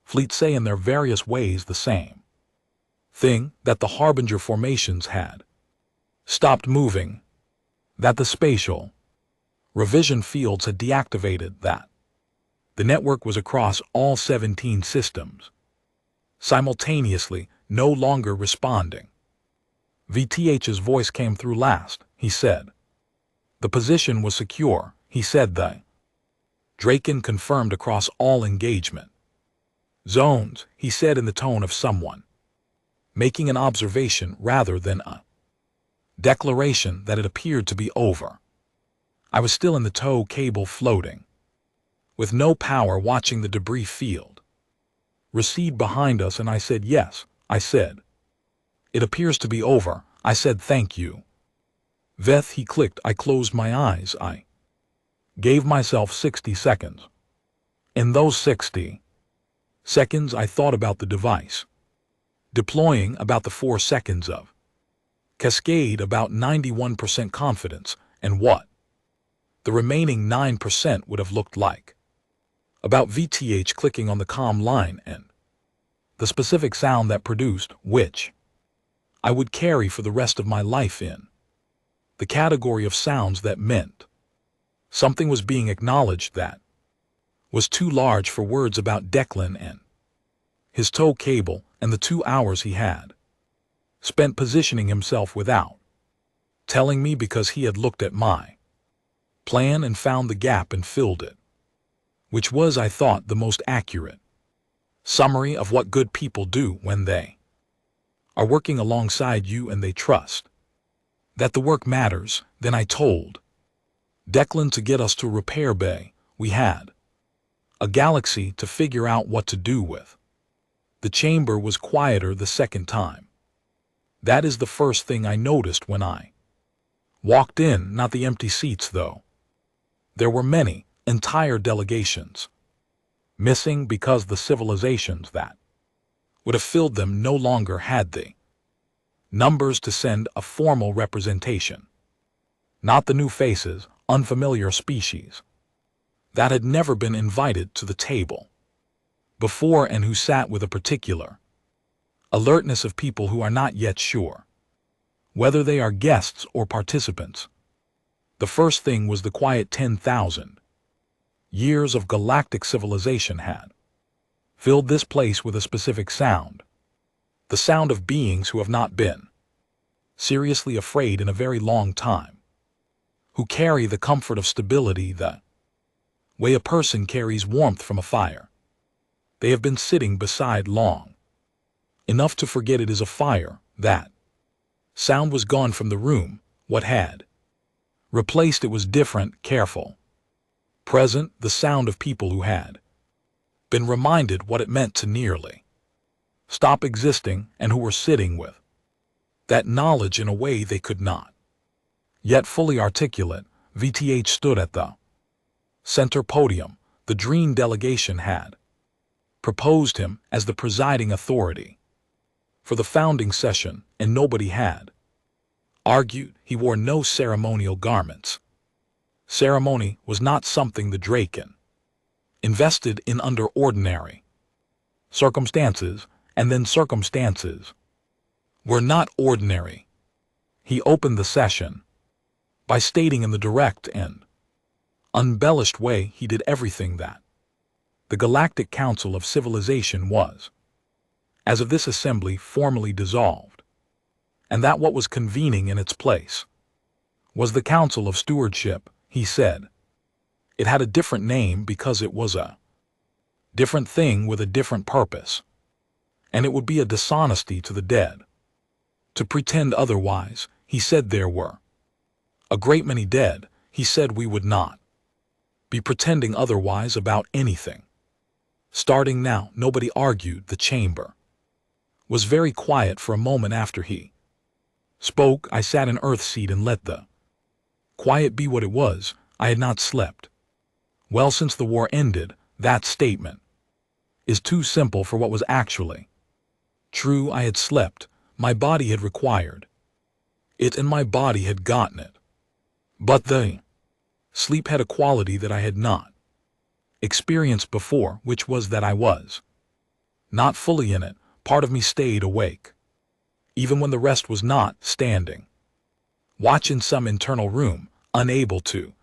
fleet say in their various ways the same thing, that the Harbinger formations had stopped moving, that the spatial revision fields had deactivated, that the network was across all 17 systems simultaneously, no longer responding. VTH's voice came through last. He said the position was secure. He said the Draken confirmed across all engagement zones, he said in the tone of someone making an observation rather than a declaration that it appeared to be over. I was still in the tow cable, floating with no power, watching the debris field recede behind us, and I said, yes. I said, it appears to be over. I said, thank you, Veth. He clicked. I closed my eyes. I gave myself 60 seconds. In those 60 seconds, I thought about the device deploying, about the 4 seconds of cascade, about 91% confidence, and what the remaining 9% would have looked like, about VTH clicking on the comm line and the specific sound that produced, which I would carry for the rest of my life in the category of sounds that meant something was being acknowledged that was too large for words, about Declan and his tow cable, and the 2 hours he had spent positioning himself without telling me, because he had looked at my plan and found the gap and filled it, which was, I thought, the most accurate summary of what good people do when they are working alongside you and they trust that the work matters. Then I told Declan to get us to repair bay. We had a galaxy to figure out what to do with. The chamber was quieter the second time. That is the first thing I noticed when I walked in, not the empty seats though. There were many, entire delegations missing, because the civilizations that would have filled them no longer had the numbers to send a formal representation. Not the new faces, unfamiliar species that had never been invited to the table before, and who sat with a particular alertness of people who are not yet sure whether they are guests or participants. The first thing was the quiet. 10,000 years of galactic civilization had filled this place with a specific sound. The sound of beings who have not been seriously afraid in a very long time, who carry the comfort of stability the way a person carries warmth from a fire. They have been sitting beside long enough to forget it is a fire. That sound was gone from the room. What had replaced it was different, careful, present, the sound of people who had been reminded what it meant to nearly stop existing and who were sitting with that knowledge in a way they could not yet fully articulate. VTH stood at the center podium. The dream delegation had proposed him as the presiding authority for the founding session, and nobody had argued. He wore no ceremonial garments. Ceremony was not something the Draken invested in under ordinary circumstances, and then circumstances were not ordinary. He opened the session by stating in the direct and unembellished way he did everything that the Galactic Council of Civilization was, as of this assembly formally dissolved, and that what was convening in its place was the Council of Stewardship. He said it had a different name because it was a different thing with a different purpose, and it would be a dishonesty to the dead to pretend otherwise. He said there were a great many dead. He said we would not be pretending otherwise about anything. Starting now, nobody argued. The chamber was very quiet for a moment after he spoke. I sat in earth seat and let the quiet be what it was. I had not slept well since the war ended. That statement is too simple for what was actually true. I had slept. My body had required it and my body had gotten it. But the sleep had a quality that I had not experienced before, which was that I was not fully in it. Part of me stayed awake, even when the rest was not, standing watch in some internal room, unable to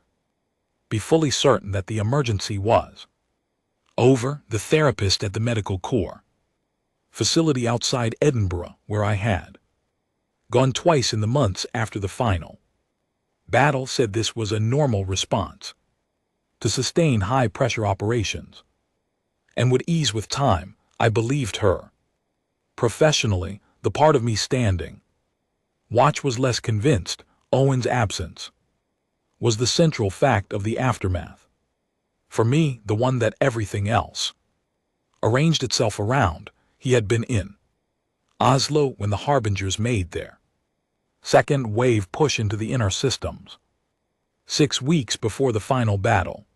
be fully certain that the emergency was over. The therapist at the medical corps facility outside Edinburgh, where I had gone twice in the months after the final battle, said this was a normal response to sustain high-pressure operations and would ease with time. I believed her. Professionally, the part of me standing watch was less convinced. Owen's absence was the central fact of the aftermath. For me, the one that everything else arranged itself around. He had been in Oslo when the Harbingers made their second wave push into the inner systems. 6 weeks before the final battle,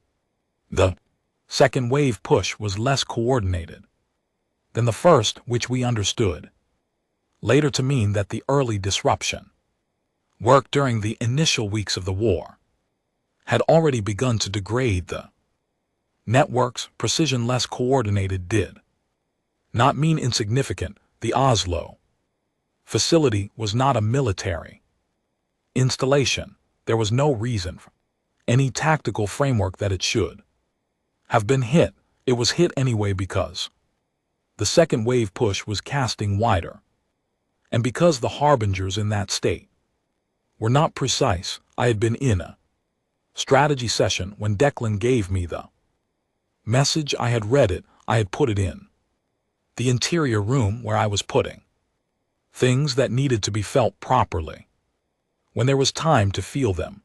the second wave push was less coordinated than the first, which we understood later to mean that the early disruption work during the initial weeks of the war had already begun to degrade the networks. Precision less coordinated did not mean insignificant. The Oslo facility was not a military installation. There was no reason for any tactical framework that it should have been hit. It was hit anyway because the second wave push was casting wider, and because the Harbingers in that state were not precise. I had been in a strategy session when Declan gave me the message. I had read it. I had put it in the interior room where I was putting things that needed to be felt properly when there was time to feel them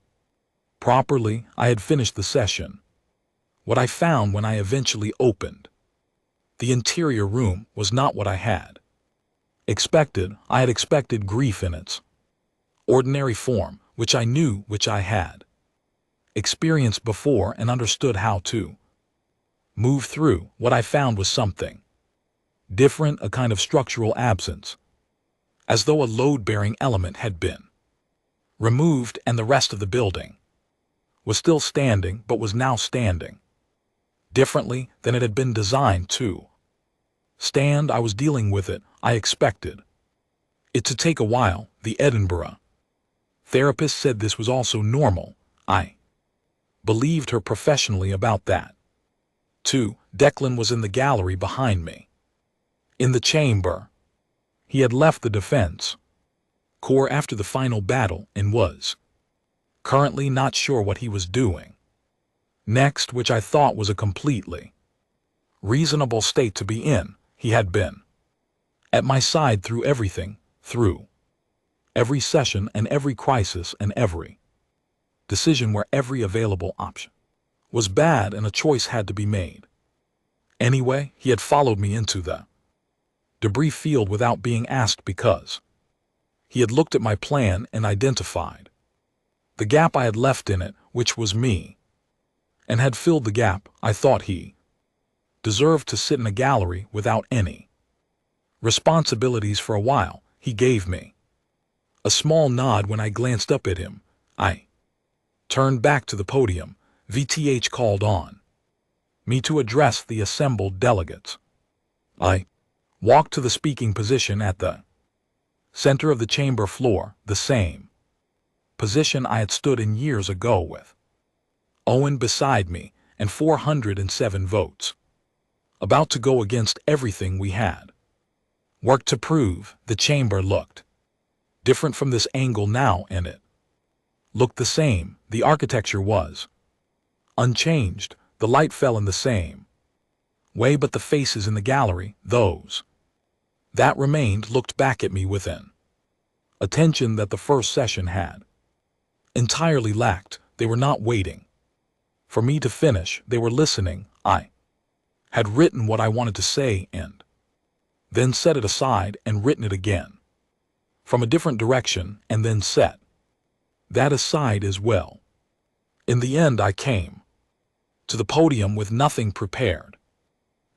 properly. I had finished the session. What I found when I eventually opened the interior room was not what I had expected. I had expected grief in its ordinary form, which I knew, which I had experienced before and understood how to move through. What I found was something different, a kind of structural absence, as though a load-bearing element had been removed and the rest of the building was still standing, but was now standing differently than it had been designed to stand. I was dealing with it. I expected it to take a while. The Edinburgh therapist said this was also normal. I believed her professionally about that, 2, Declan was in the gallery behind me. In the chamber. He had left the defense corps after the final battle and was currently not sure what he was doing next, which I thought was a completely reasonable state to be in. He had been at my side through everything, through every session and every crisis and every decision where every available option was bad and a choice had to be made. Anyway, he had followed me into the debris field without being asked because he had looked at my plan and identified the gap I had left in it, which was me, and had filled the gap. I thought he deserved to sit in a gallery without any responsibilities for a while. He gave me a small nod when I glanced up at him. I turned back to the podium. VTH called on me to address the assembled delegates. I walked to the speaking position at the center of the chamber floor, the same position I had stood in years ago with Owen beside me and 407 votes. About to go against everything we had worked to prove. The chamber looked different from this angle now, and it looked the same. The architecture was unchanged. The light fell in the same way, but the faces in the gallery, those that remained, looked back at me with an attention that the first session had entirely lacked. They were not waiting for me to finish. They were listening. I had written what I wanted to say and then set it aside and written it again from a different direction and then set that aside as well. In the end, I came to the podium with nothing prepared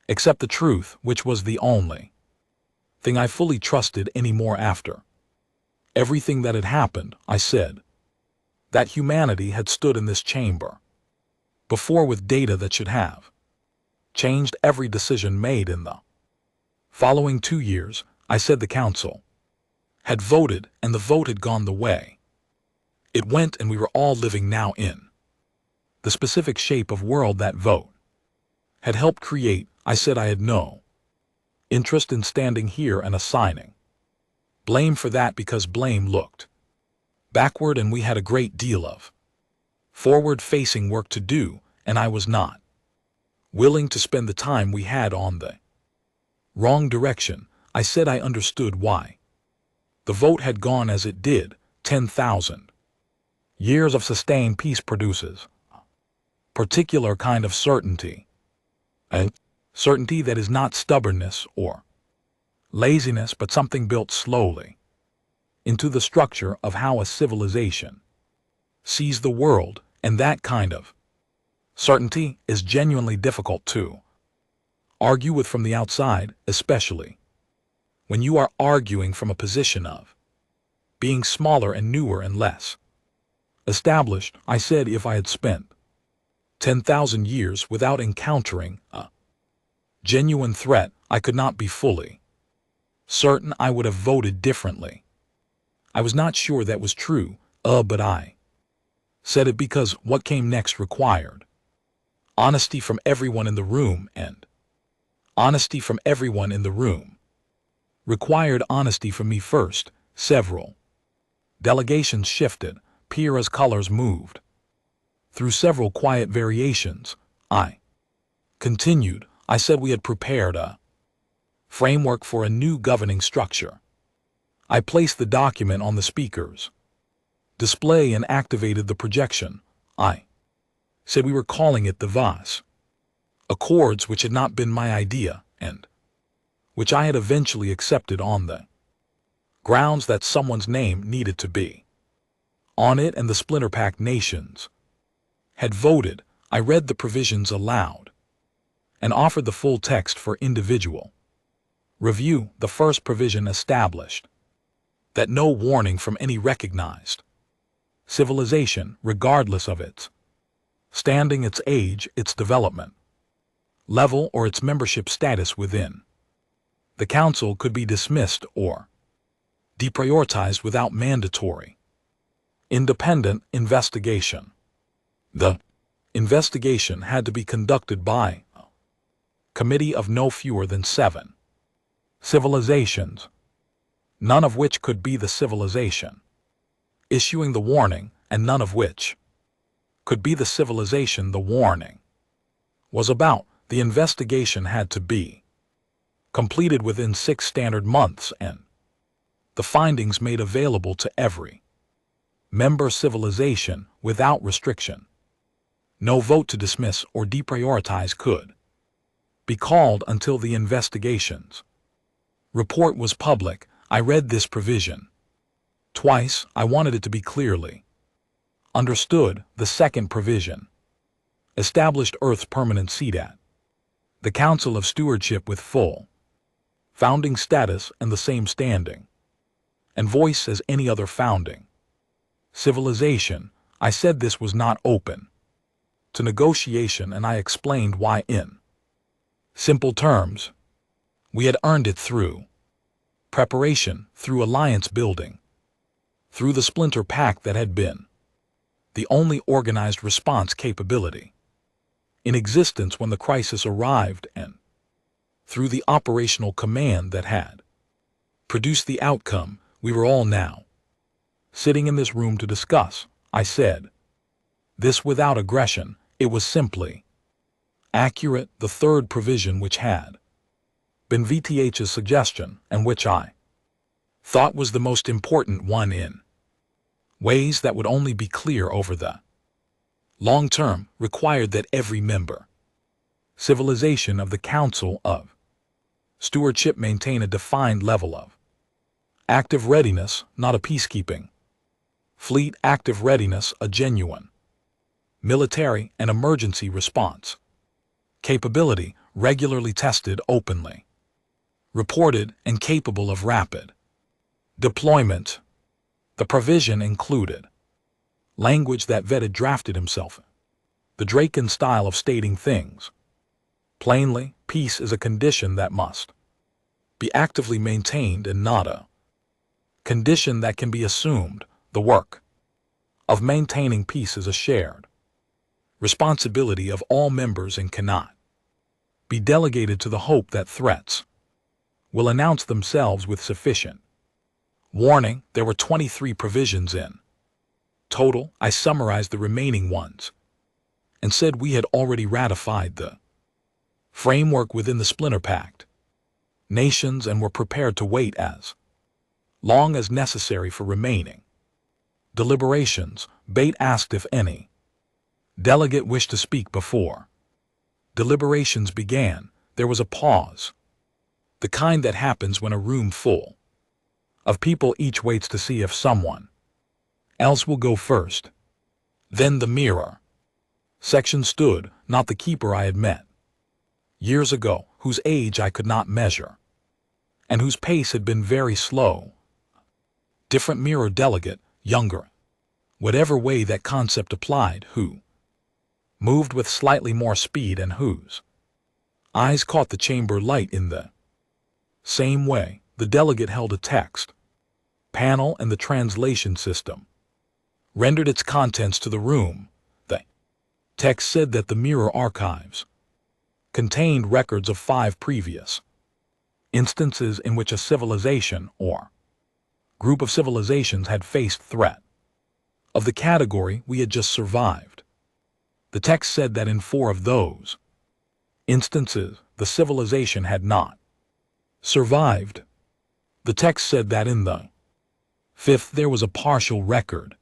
except the truth, which was the only thing I fully trusted anymore. After everything that had happened, I said that humanity had stood in this chamber before with data that should have changed every decision made in the following 2 years. I said the council had voted and the vote had gone the way it went, and we were all living now in the specific shape of world that vote had helped create. I said I had no interest in standing here and assigning blame for that, because blame looked backward and we had a great deal of forward-facing work to do, and I was not willing to spend the time we had on the wrong direction. I said I understood why the vote had gone as it did. 10,000 years of sustained peace produces a particular kind of certainty, a certainty that is not stubbornness or laziness, but something built slowly into the structure of how a civilization sees the world, and that kind of certainty is genuinely difficult to argue with from the outside, especially when you are arguing from a position of being smaller and newer and less established. I said if I had spent 10,000 years without encountering a genuine threat, I could not be fully certain I would have voted differently. I was not sure that was true, but I said it because what came next required honesty from everyone in the room, and honesty from everyone in the room required honesty from me first. Several delegations shifted. Pira's colors moved through several quiet variations. I continued. I said we had prepared a framework for a new governing structure. I placed the document on the speaker's display and activated the projection. I said we were calling it the VAS Accords, which had not been my idea and which I had eventually accepted on the grounds that someone's name needed to be on it, and the splinter pack nations had voted. I read the provisions aloud and offered the full text for individual review. The first provision established that no warning from any recognized civilization, regardless of its standing, its age, its development level, or its membership status within the council, could be dismissed or deprioritized without mandatory independent investigation. The investigation had to be conducted by committee of no fewer than 7 civilizations, none of which could be the civilization issuing the warning, and none of which could be the civilization the warning was about. The investigation had to be completed within 6 standard months, and the findings made available to every member civilization without restriction. No vote to dismiss or deprioritize could be called until the investigation's report was public. I read this provision twice. I wanted it to be clearly understood. The second provision established Earth's permanent seat at the Council of Stewardship with full founding status and the same standing and voice as any other founding civilization. I said this was not open to negotiation, and I explained why in simple terms. We had earned it through preparation, through alliance building, through the splinter pact that had been the only organized response capability in existence when the crisis arrived, and through the operational command that had produced the outcome we were all now sitting in this room to discuss. I said this without aggression. It was simply accurate. The third provision, which had been VTH's suggestion and which I thought was the most important one in ways that would only be clear over the long term, required that every member civilization of the Council of Stewardship maintain a defined level of active readiness, not a peacekeeping fleet, active readiness, a genuine military and emergency response capability, regularly tested, openly reported, and capable of rapid deployment. The provision included language that vetted drafted himself the Draken style of stating things plainly. Peace is a condition that must be actively maintained and not a condition that can be assumed. The work of maintaining peace is a shared responsibility of all members and cannot be delegated to the hope that threats will announce themselves with sufficient warning. There were 23 provisions in total. I summarized the remaining ones and said we had already ratified the framework within the Splinter Pact nations and were prepared to wait as long as necessary for remaining deliberations. Bate asked if any delegate wished to speak before deliberations began. There was a pause, the kind that happens when a room full of people each waits to see if someone else will go first. Then the mirror section stood, not the keeper I had met years ago, whose age I could not measure, and whose pace had been very slow. Different mirror delegate, younger, whatever way that concept applied, who moved with slightly more speed and whose eyes caught the chamber light in the same way. The delegate held a text panel, and the translation system rendered its contents to the room. The text said that the mirror archives contained records of 5 previous instances in which a civilization or group of civilizations had faced threat of the category we had just survived. The text said that in 4 of those instances, the civilization had not survived. The text said that in the 5th there was a partial record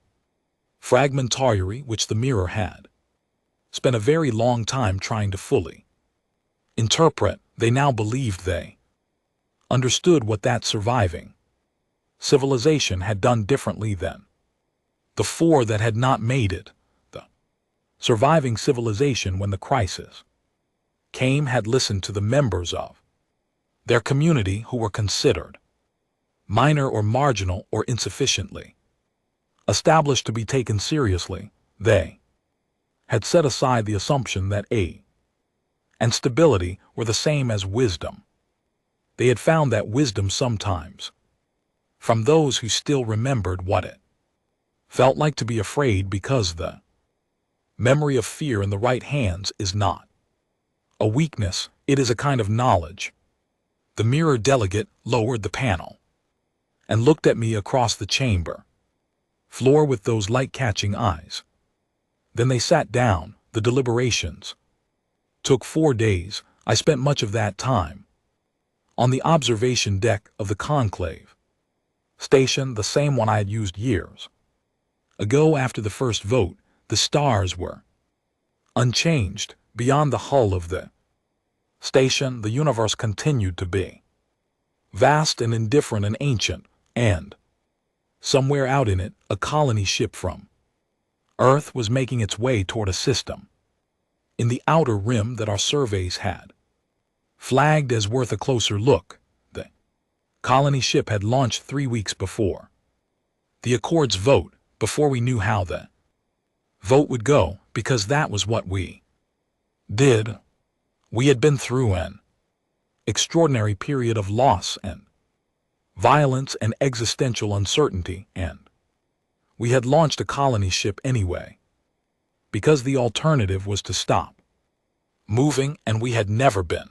fragmentary which the mirror had spent a very long time trying to fully interpret. They now believed they understood what that surviving civilization had done differently than the 4 that had not made it. The surviving civilization, when the crisis came, had listened to the members of their community who were considered minor or marginal or insufficiently established to be taken seriously. They had set aside the assumption that age and stability were the same as wisdom. They had found that wisdom sometimes from those who still remembered what it felt like to be afraid, because the memory of fear in the right hands is not a weakness, It is a kind of knowledge. The mirror delegate lowered the panel and looked at me across the chamber floor with those light-catching eyes. Then they sat down. The deliberations took 4 days. I spent much of that time on the observation deck of the conclave station, the same one I had used years ago. After the first vote, the stars were unchanged. Beyond the hull of the station, the universe continued to be vast and indifferent and ancient, and somewhere out in it, a colony ship from Earth was making its way toward a system in the outer rim that our surveys had flagged as worth a closer look. The colony ship had launched 3 weeks before the Accord's vote, before we knew how the vote would go, because that was what we did. We had been through an extraordinary period of loss and violence and existential uncertainty, and we had launched a colony ship anyway, because the alternative was to stop moving, and we had never been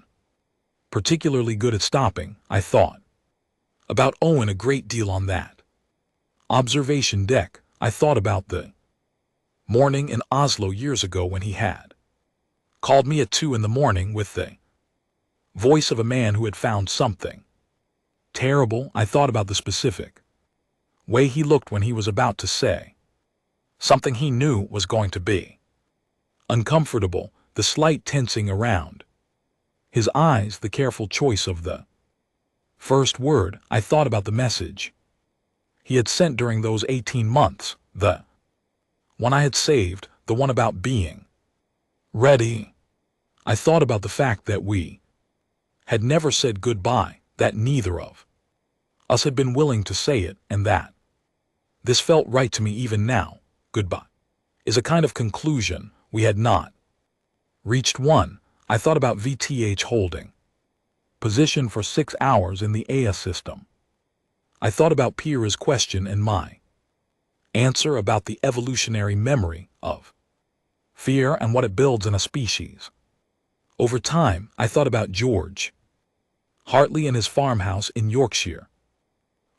particularly good at stopping. I thought about Owen a great deal on that observation deck. I thought about the morning in Oslo years ago when he had called me at 2 in the morning with the voice of a man who had found something terrible. I thought about the specific way he looked when he was about to say something he knew was going to be uncomfortable, the slight tensing around his eyes, the careful choice of the first word. I thought about the message he had sent during those 18 months, the one I had saved, the one about being ready. I thought about the fact that we had never said goodbye, that neither of us had been willing to say it, and that this felt right to me even now. Goodbye is a kind of conclusion. We had not reached one. I thought about VTH holding position for 6 hours in the AIA system. I thought about Pyrrha's question and my answer about the evolutionary memory of fear and what it builds in a species over time. I thought about George Hartley in his farmhouse in Yorkshire,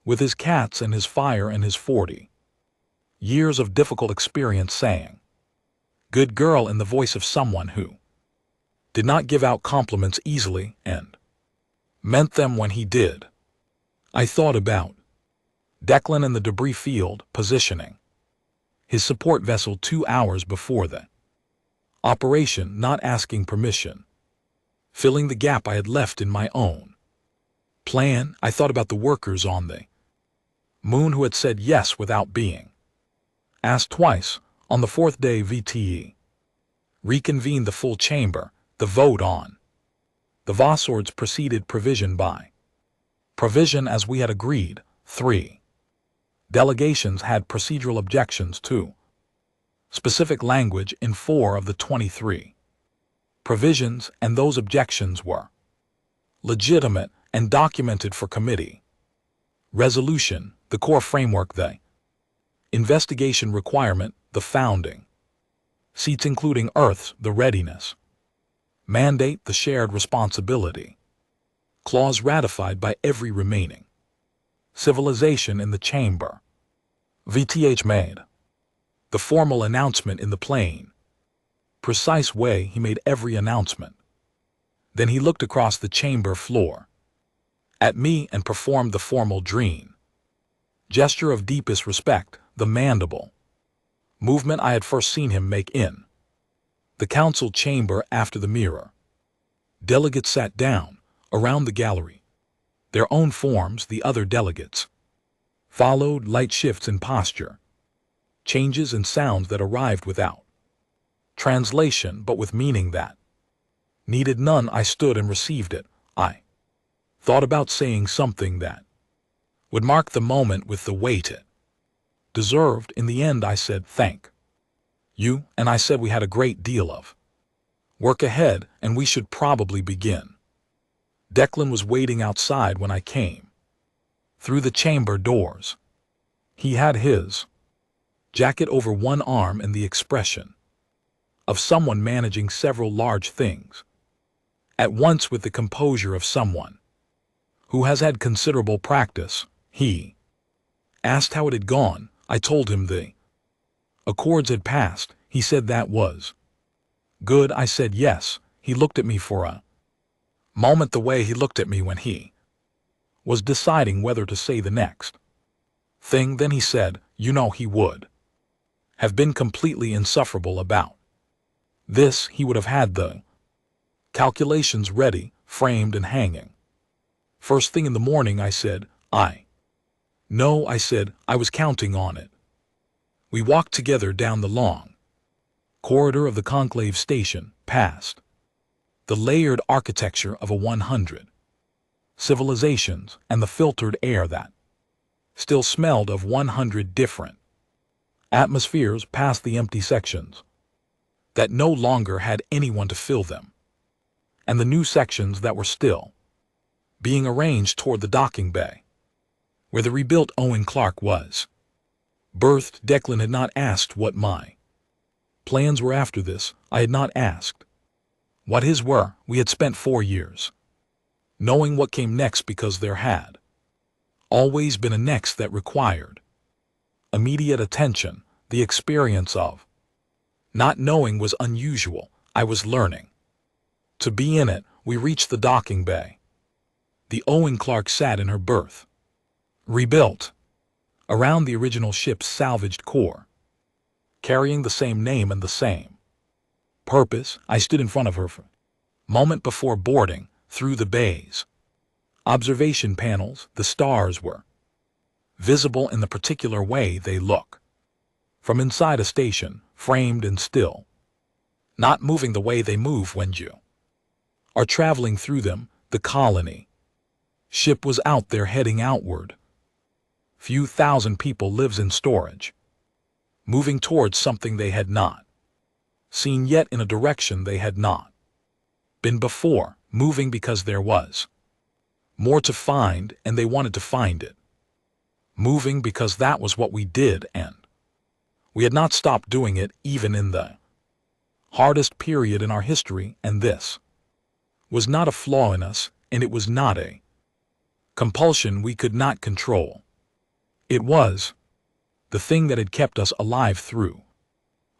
with his cats and his fire and his 40 years of difficult experience, saying, "Good girl," in the voice of someone who did not give out compliments easily and meant them when he did. I thought about Declan in the debris field, positioning his support vessel 2 hours before the operation, not asking permission, filling the gap I had left in my own plan. I thought about the workers on the moon who had said yes without being asked twice. On the 4th day, VTE reconvened the full chamber. The vote on the Vosswords proceeded provision by provision as we had agreed. 3 delegations had procedural objections to specific language in 4 of the 23 provisions, and those objections were legitimate and documented for committee resolution. The core framework, the investigation requirement, the founding seats including Earth's, the readiness mandate, the shared responsibility clause ratified by every remaining civilization in the chamber. VTH made the formal announcement in the plain, precise way he made every announcement. Then he looked across the chamber floor at me and performed the formal dream gesture of deepest respect, the mandible movement I had first seen him make in the council chamber after the mirror. Delegates sat down around the gallery, their own forms. The other delegates followed, light shifts in posture, changes in sounds that arrived without translation but with meaning that needed none. I stood and received it. I thought about saying something that would mark the moment with the weight it deserved. In the end I said, "Thank you," and I said we had a great deal of work ahead and we should probably begin. Declan was waiting outside when I came through the chamber doors. He had his jacket over one arm and the expression of someone managing several large things At once with the composure of someone who has had considerable practice, he asked how it had gone. I told him the accords had passed. He said that was good. I said yes. He looked at me for a moment the way he looked at me when he was deciding whether to say the next thing. Then he said, you know, he would have been completely insufferable about this. He would have had the calculations ready, framed and hanging first thing in the morning. I said, no, I said, I was counting on it. We walked together down the long corridor of the conclave station, past the layered architecture of a 100 civilizations and the filtered air that still smelled of 100 different atmospheres, past the empty sections that no longer had anyone to fill them, and the new sections that were still being arranged toward the docking bay, where the rebuilt Owen Clark was berthed. Declan had not asked what my plans were after this. I had not asked what his were. We had spent 4 years knowing what came next, because there had always been a next that required immediate attention. The experience of not knowing was unusual. I was learning to be in it. We reached the docking bay. The Owen Clark sat in her berth, rebuilt around the original ship's salvaged core, carrying the same name and the same purpose. I stood in front of her for a moment before boarding. Through the bay's observation panels, the stars were visible in the particular way they look from inside a station, framed and still, not moving the way they move when you are traveling through them. The colony ship was out there, heading outward. Few thousand people lives in storage, moving towards something they had not seen yet, in a direction they had not been before, moving because there was more to find and they wanted to find it, moving because that was what we did, and we had not stopped doing it even in the hardest period in our history. And this was not a flaw in us, and it was not a compulsion we could not control. It was the thing that had kept us alive through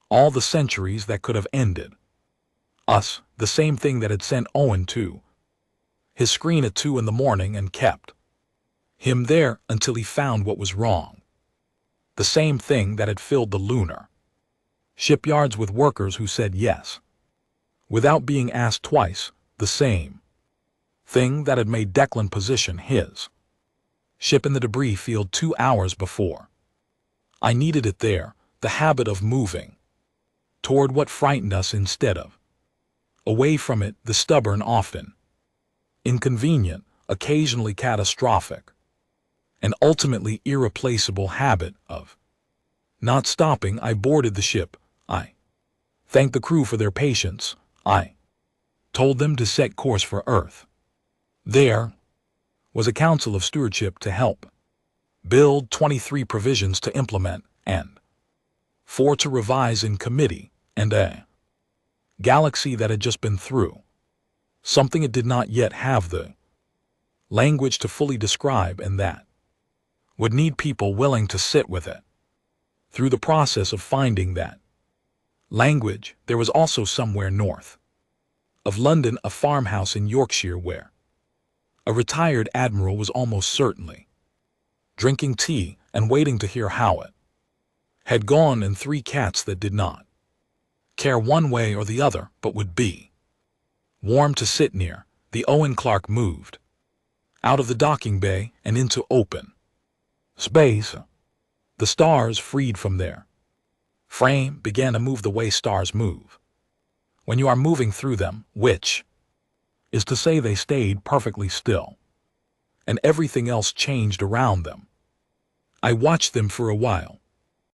all the centuries that could have ended us, the same thing that had sent Owen to his screen at 2 in the morning and kept him there until he found what was wrong, the same thing that had filled the lunar shipyards with workers who said yes without being asked twice, the same thing that had made Declan position his ship in the debris field 2 hours before. I needed it there, the habit of moving toward what frightened us instead of away from it, the stubborn, often inconvenient, occasionally catastrophic, and ultimately irreplaceable habit of not stopping. I boarded the ship. I thanked the crew for their patience. I told them to set course for Earth. There was a council of stewardship to help build, 23 provisions to implement, and 4 to revise in committee, and a galaxy that had just been through something it did not yet have the language to fully describe, and that would need people willing to sit with it through the process of finding that language. There was also somewhere north of London a farmhouse in Yorkshire where a retired admiral was almost certainly drinking tea and waiting to hear how it had gone, and 3 cats that did not care one way or the other but would be warm to sit near. The Owen Clark moved out of the docking bay and into open space. The stars, freed from their frame, began to move the way stars move when you are moving through them, which is to say they stayed perfectly still, and everything else changed around them. I watched them for a while,